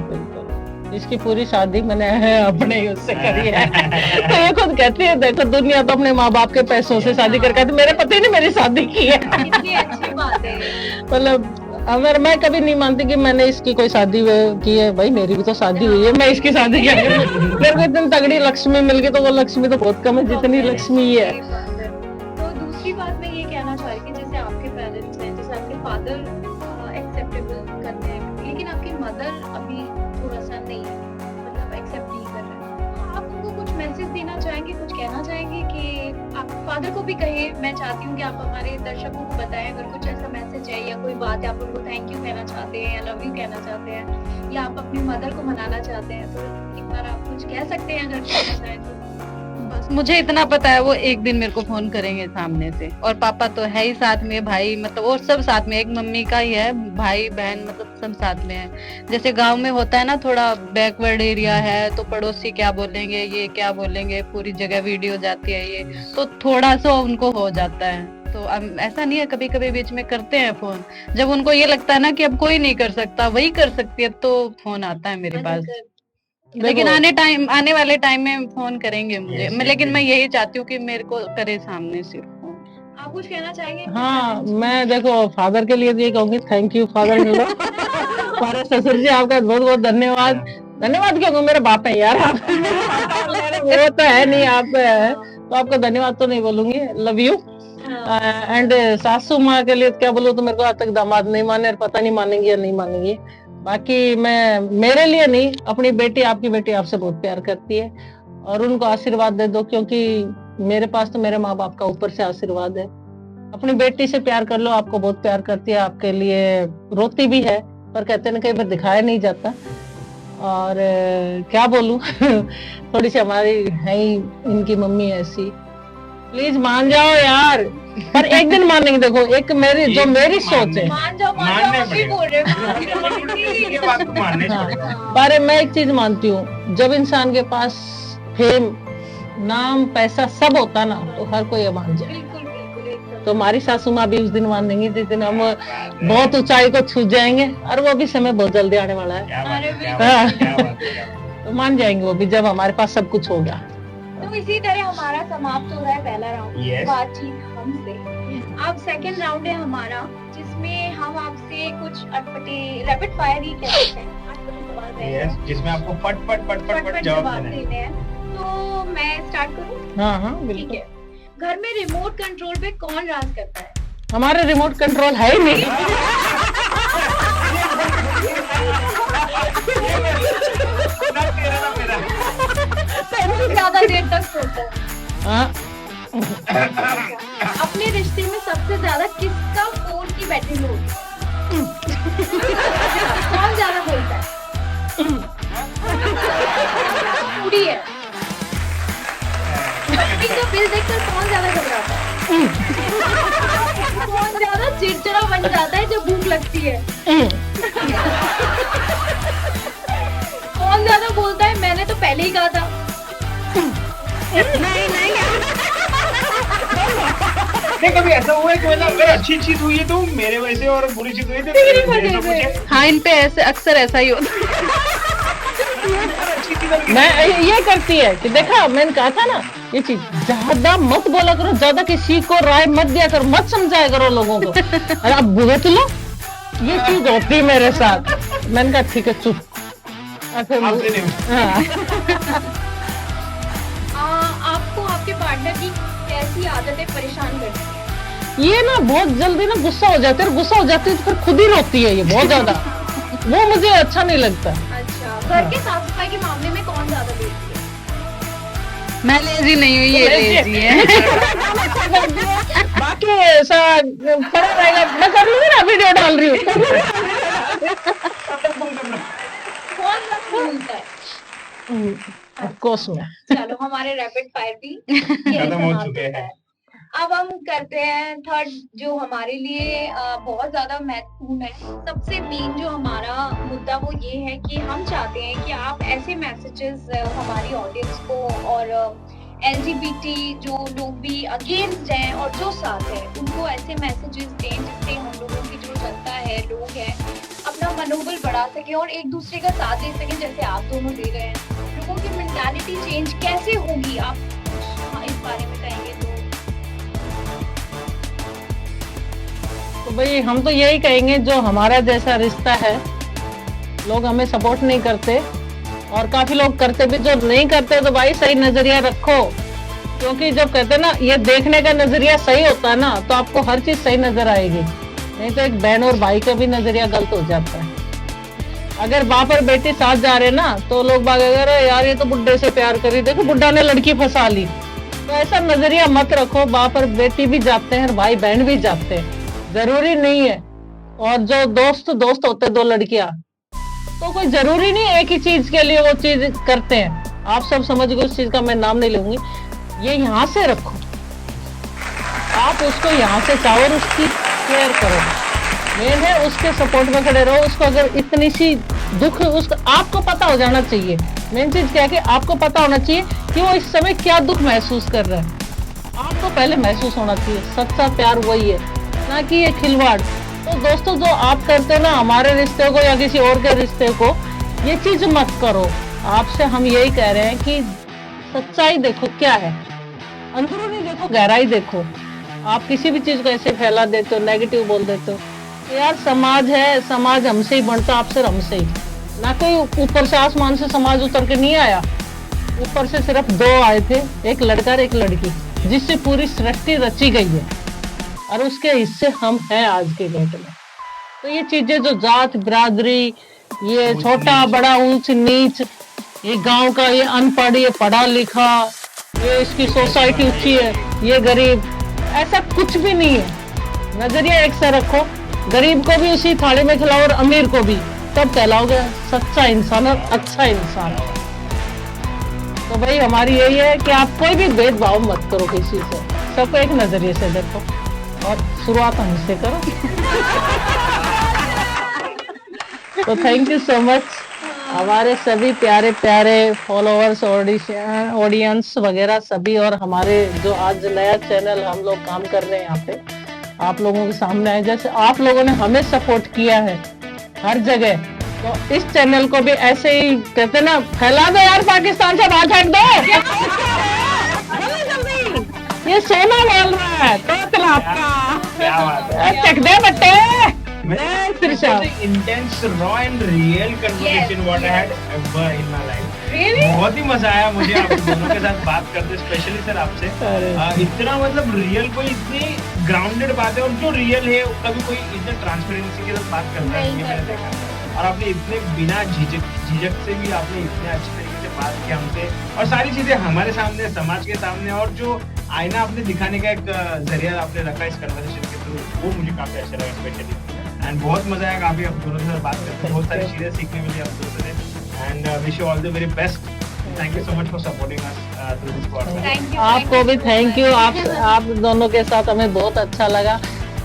इसकी पूरी शादी मैंने अपने ही उससे करी है। तो ये खुद कहती है देखो दुनिया तो अपने माँ बाप के पैसों से शादी करके, तो मेरे पति ने मेरी शादी की है। कितनी अच्छी बात है। मतलब अगर मैं कभी नहीं मानती कि मैंने इसकी कोई शादी की है, भाई मेरी भी तो शादी हुई है, मैं इसकी शादी क्या करूं? मेरे को इतनी तगड़ी लक्ष्मी मिल गई, तो वो लक्ष्मी तो बहुत कम है जितनी लक्ष्मी ये है। तो दूसरी बात मैं ये कहना चाह रही थी, जैसे आपके पेरेंट्स हैं, जैसे आपके फादर एक्सेप्टेबल करते हैं, लेकिन आपकी मदर अभी थोड़ा सा नहीं, मतलब एक्सेप्ट नहीं कर रहे, तो आप उनको कुछ मैसेज देना चाहेंगे, कुछ कहना चाहेंगे कि आप फादर को भी कहे? मैं चाहती हूँ कि आप हमारे दर्शकों को बताएं, अगर कुछ ऐसा मैसेज है या कोई बात है, आप उनको थैंक यू कहना चाहते हैं या लव यू कहना चाहते हैं, या आप अपनी मदर को मनाना चाहते हैं, तो एक बार आप कुछ कह सकते हैं अगर कहना चाहें तो। बस मुझे इतना पता है, वो एक दिन मेरे को फोन करेंगे सामने से, और पापा तो है ही साथ में, भाई मतलब और सब साथ में, एक मम्मी का ही है, भाई बहन मतलब सब साथ में है। जैसे गांव में होता है ना, थोड़ा बैकवर्ड एरिया है, तो पड़ोसी क्या बोलेंगे, ये क्या बोलेंगे, पूरी जगह वीडियो जाती है, ये तो थोड़ा सा उनको हो जाता है। तो अब ऐसा नहीं है, कभी कभी बीच में करते हैं फोन, जब उनको ये लगता है ना कि अब कोई नहीं कर सकता, वही कर सकती है, तो फोन आता है मेरे पास। लेकिन आने वाले टाइम में फोन करेंगे मुझे, लेकिन मैं यही चाहती हूँ कि मेरे को करे सामने से फोन। आप कुछ कहना चाहेंगे? हाँ, मैं देखो फादर के लिए ये कहूंगी, thank you father in law. हमारे ससुर जी आपका बहुत बहुत धन्यवाद। धन्यवाद क्यों कहूं, मेरे बाप है यार आप। वो तो है नहीं, आप है, तो आपका धन्यवाद तो नहीं बोलूंगी, लव यू। एंड सासू माँ के लिए क्या बोलूं, तो मेरे को आज तक दामाद नहीं माने, और पता नहीं मानेंगे या नहीं मानेंगे। बाकी मैं, मेरे लिए नहीं, अपनी बेटी, आपकी बेटी आपसे बहुत प्यार करती है, और उनको आशीर्वाद दे दो, क्योंकि मेरे पास तो मेरे माँ बाप का ऊपर से आशीर्वाद है। अपनी बेटी से प्यार कर लो, आपको बहुत प्यार करती है, आपके लिए रोती भी है, पर कहते हैं ना कई बार दिखाया नहीं जाता। और क्या बोलूं, थोड़ी सी हमारी है ही इनकी मम्मी ऐसी, प्लीज मान जाओ यार, पर एक दिन मानेंगे। देखो एक मेरी जो मेरी सोच है, मान जाओ अभी बोल रहे ये बात को मानने छोड़ेगा। पर मैं एक चीज मानती हूँ, जब इंसान के पास फेम, नाम, पैसा सब होता ना, तो हर कोई ये मान जाए। बिल्कुल बिल्कुल एकदम। तो हमारी सासू माँ भी उस दिन मान देंगी, जिस दिन हम बहुत ऊंचाई को छू जाएंगे, और वो भी समय बहुत जल्दी आने वाला है। क्या बात है, क्या हाँ। बात है, क्या बात है, क्या बात है। तो मान जाएंगे वो भी, जब हमारे पास सब कुछ होगा। तो इसी तरह हमारा समाप्त हो रहा है पहला राउंड, Yes. बातचीत हमसे। अब सेकंड राउंड है हमारा, जिसमें हम आपसे कुछ अटपटे रैपिड फायर ही कह सकते हैं, अटपटे सवाल रहेंगे, Yes, जिसमें आपको पट पट पट पट पट फट जवाब जवाब देना है। देने हैं। तो मैं स्टार्ट करूं? हाँ हाँ ठीक बिल्कुल। है। घर में रिमोट कंट्रोल पे कौन राज करता है? हमारे रिमोट कंट्रोल है ही नहीं। ज्यादा देर तक सोता है? हाँ, अपने रिश्ते में सबसे ज्यादा किसका फोन की बैटरी लो होती है? कौन ज्यादा बोलता है? पूरी है। बिजली का बिल देखकर कौन ज्यादा घबराता है? कौन ज्यादा चिड़चिड़ा बन जाता है जब भूख लगती है? कौन ज्यादा बोलता है मैंने तो पहले ही कहा था? नहीं, कभी ऐसा हुआ है कि मतलब अगर अच्छी चीज हुई है तो मेरे वजह से, और बुरी चीज हुई है तो मेरे वजह से? हाँ, इन पे ऐसे अक्सर ऐसा ही होता है। मैं ये करती है कि देखा, मैंने कहा था ना ये चीज, ज्यादा मत बोला करो, ज्यादा किसी को राय मत दिया करो, मत समझाया करो लोगों को, अरे आप भुगत लो। ये चीज होती है मेरे साथ। मैंने कहा ठीक है चुप। और फिर आपसे नहीं। हाँ। आपको आपके पार्टनर की कैसी आदतें परेशान करती हैं? ये ना बहुत जल्दी ना गुस्सा हो जाता है, और गुस्सा हो जाती है तो फिर खुद ही रोती है ये बहुत ज्यादा। वो मुझे अच्छा नहीं लगता। अच्छा, घर के साफ सफाई के मामले में कौन ज्यादा लेजी है? मैं लेजी नहीं हूँ, ये लेजी है। बाकी ऐसा पड़ा रहेगा, मैं कर लूंगी ना, वीडियो डाल रही हूँ। कौन ज्यादा बोलता है? ऑफ कोर्स में। चलो, हमारे रैपिड फायर भी यही खत्म हो समाप्त चुके होता हैं। है। अब हम करते हैं थर्ड, जो हमारे लिए बहुत ज्यादा महत्वपूर्ण है। सबसे मेन जो हमारा मुद्दा वो ये है कि हम चाहते हैं कि आप ऐसे मैसेजेस हमारी ऑडियंस को, और LGBT जो लोग भी अगेंस्ट हैं और जो साथ है, उनको ऐसे मैसेजेस दें जिससे हम लोगों की जो जनता है, लोग हैं, अपना मनोबल बढ़ा सके और एक दूसरे का साथ दे सके, जैसे आप दोनों दे रहे हैं। लोगों की मेंटालिटी चेंज कैसे होगी, आप इस बारे में कहेंगे तो? तो भाई हम तो यही कहेंगे, जो हमारा जैसा रिश्ता है, लोग हमें सपोर्ट नहीं करते और काफी लोग करते भी, जो नहीं करते तो भाई सही नजरिया रखो, क्योंकि जब कहते हैं ना ये देखने का नजरिया सही होता है ना, तो आपको हर चीज सही नजर आएगी। नहीं तो एक बहन और भाई का भी नजरिया गलत हो जाता है। अगर बाप और बेटी साथ जा रहे ना, तो लोग बाग अगर यार ये तो बुड्ढे से प्यार करी, देखो बुड्ढा ने लड़की फंसा ली, तो ऐसा नजरिया मत रखो। बाप और बेटी भी जाते हैं और भाई बहन भी जाते हैं, जरूरी नहीं है। और जो दोस्त होते दो लड़कियां, तो कोई जरूरी नहीं एक ही चीज के लिए वो चीज करते हैं। आप सब समझ गए, उस चीज का मैं नाम नहीं लूंगी। ये यहाँ से रखो, आप उसको यहाँ से चाहो और उसकी केयर करो। मेन है उसके सपोर्ट में खड़े रहो। उसको अगर इतनी सी दुख, उसको आपको पता हो जाना चाहिए। मेन चीज क्या है कि आपको पता होना चाहिए कि वो इस समय क्या दुख महसूस कर रहा है। आपको पहले महसूस होना चाहिए। सच्चा प्यार वही है, ना कि ये खिलवाड़। तो दोस्तों, जो आप करते हो ना हमारे रिश्ते को या किसी और के रिश्ते को, ये चीज मत करो। आपसे हम यही कह रहे हैं कि सच्चाई देखो क्या है, अंदरूनी देखो, गहराई देखो। आप किसी भी चीज को ऐसे फैला देते हो, नेगेटिव बोल देते हो, तो यार समाज है, समाज हमसे ही बढ़ता, आपसे हमसे ही ना। कोई ऊपर से आसमान से समाज उतर के नहीं आया। ऊपर से सिर्फ दो आए थे, एक लड़का और एक लड़की, जिससे पूरी सृष्टि रची गई है और उसके हिस्से हम हैं आज के डेट में। तो ये चीजें जो जात बिरादरी, ये छोटा बड़ा ऊंच नीच, ये गांव का ये अनपढ़, ये पढ़ा लिखा, ये इसकी सोसाइटी ऊंची है, ये गरीब, ऐसा कुछ भी नहीं है। नजरिया एक सा रखो, गरीब को भी उसी थाली में खिलाओ और अमीर को भी, तब कहलाओगे सच्चा इंसान और अच्छा इंसान। तो भाई हमारी यही है कि आप कोई भी भेदभाव मत करो किसी से, सबको एक नजरिए से देखो और शुरुआत हमसे करो। तो थैंक यू सो मच हमारे सभी प्यारे प्यारे फॉलोअर्स, ऑडियंस वगैरह सभी, और हमारे जो आज नया चैनल हम लोग काम कर रहे हैं यहाँ पे आप लोगों के सामने आए। जैसे आप लोगों ने हमें सपोर्ट किया है हर जगह, तो इस चैनल को भी ऐसे ही कहते ना, फैला दो यार, पाकिस्तान से बाहर फेंक दो। ये सोना बोल रहा है तो आपका क्या बात है, चक दे बट्टे। intense, raw and real conversation what I had ever in my life. बहुत ही मजा आया मुझे आप दोनों के साथ बात करते, स्पेशली सर आपसे। इतना मतलब रियल, कोई इतनी ग्राउंडेड बात है, और जो रियल है कभी कोई इतने ट्रांसपेरेंसी के साथ बात करता है ये मैंने देखा। और आपने इतने बिना झिझक से भी आपने इतने अच्छे तरीके से बात की हमसे, और सारी चीजें हमारे सामने, समाज के सामने, और जो आईना आपने दिखाने का एक जरिया आपने रखा इस कन्वर्सेशन के थ्रू, वो मुझे काफी अच्छा लगा स्पेशली। एंड बहुत मजा आया काफी आप दोनों से बात करके, बहुत सारी चीजें सीखने मिली आप दोनों से। And wish you all the very best. Thank you so much for supporting us through this podcast. आपको भी थैंक यू। आप दोनों के साथ हमें बहुत अच्छा लगा,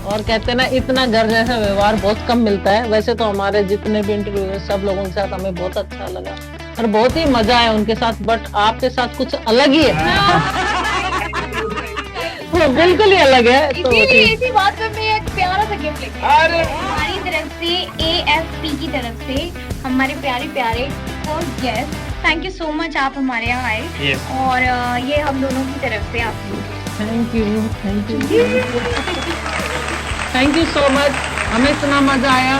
और कहते हैं ना, इतना घर जैसा व्यवहार बहुत कम मिलता है। वैसे तो हमारे जितने भी इंटरव्यू है सब लोगों के साथ हमें बहुत अच्छा लगा और बहुत ही मजा आया उनके साथ, बट आपके साथ कुछ अलग ही है। बिल्कुल ही अलग है। तो इसीलिए इसी बात पे मैं एक प्यारा सा गिफ्ट लेके आई। अरे हमारी तरफ से AFP की तरफ से हमारे प्यारे प्यारे first guest, thank you so much, आप हमारे यहाँ आए। Yes. और ये हम दोनों की तरफ से आपको थैंक यू सो मच। हमें इतना मजा आया,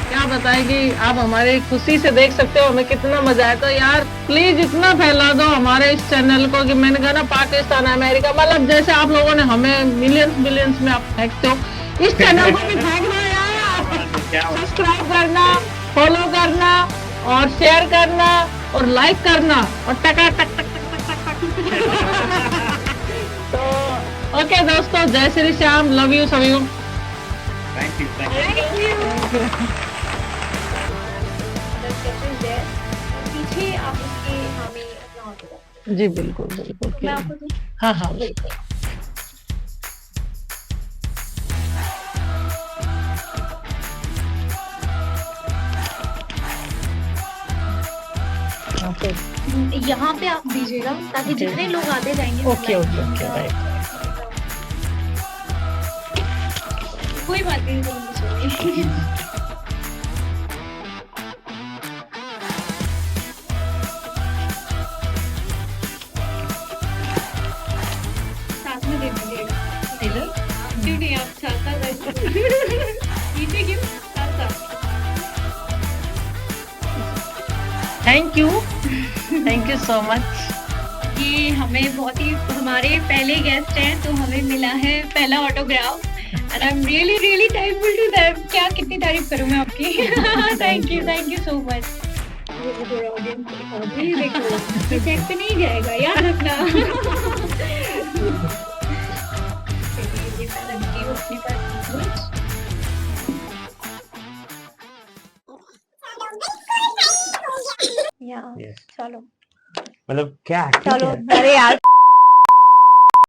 क्या बताएं कि आप हमारी खुशी से देख सकते हो हमें कितना मजा आया। तो यार प्लीज इतना फैला दो हमारे इस चैनल को कि मैंने कहा ना, पाकिस्तान, अमेरिका, मतलब जैसे आप लोगों ने हमें मिलियंस में आप फेंकते हो, इस चैनल को भी फेंकना यार। सब्सक्राइब करना, फॉलो करना और शेयर करना और लाइक करना और टका टक टक टक टक टक। तो ओके दोस्तों, जय श्री श्याम, लव यू सभी। Thank you. पीछे आप उसके हमें अपना ऑर्डर जी बिल्कुल बिल्कुल। मैं आपको दूं? हाँ हाँ बिल्कुल। यहाँ पे आप दीजिएगा ताकि जितने लोग आते जाएंगे। Okay okay okay right. कोई बात नहीं। साथ में दे दीजिएगा। क्यों नहीं, आप चाहता थैंक यू सो मच। कि हमें बहुत ही, हमारे पहले गेस्ट हैं तो हमें मिला है पहला autograph and I am really thankful to them. क्या कितनी तारीफ करूं मैं आपकी। Thank you so much. Reject नहीं जाएगा, याद रखना। या Yes. चलो मतलब क्या चलो, अरे यार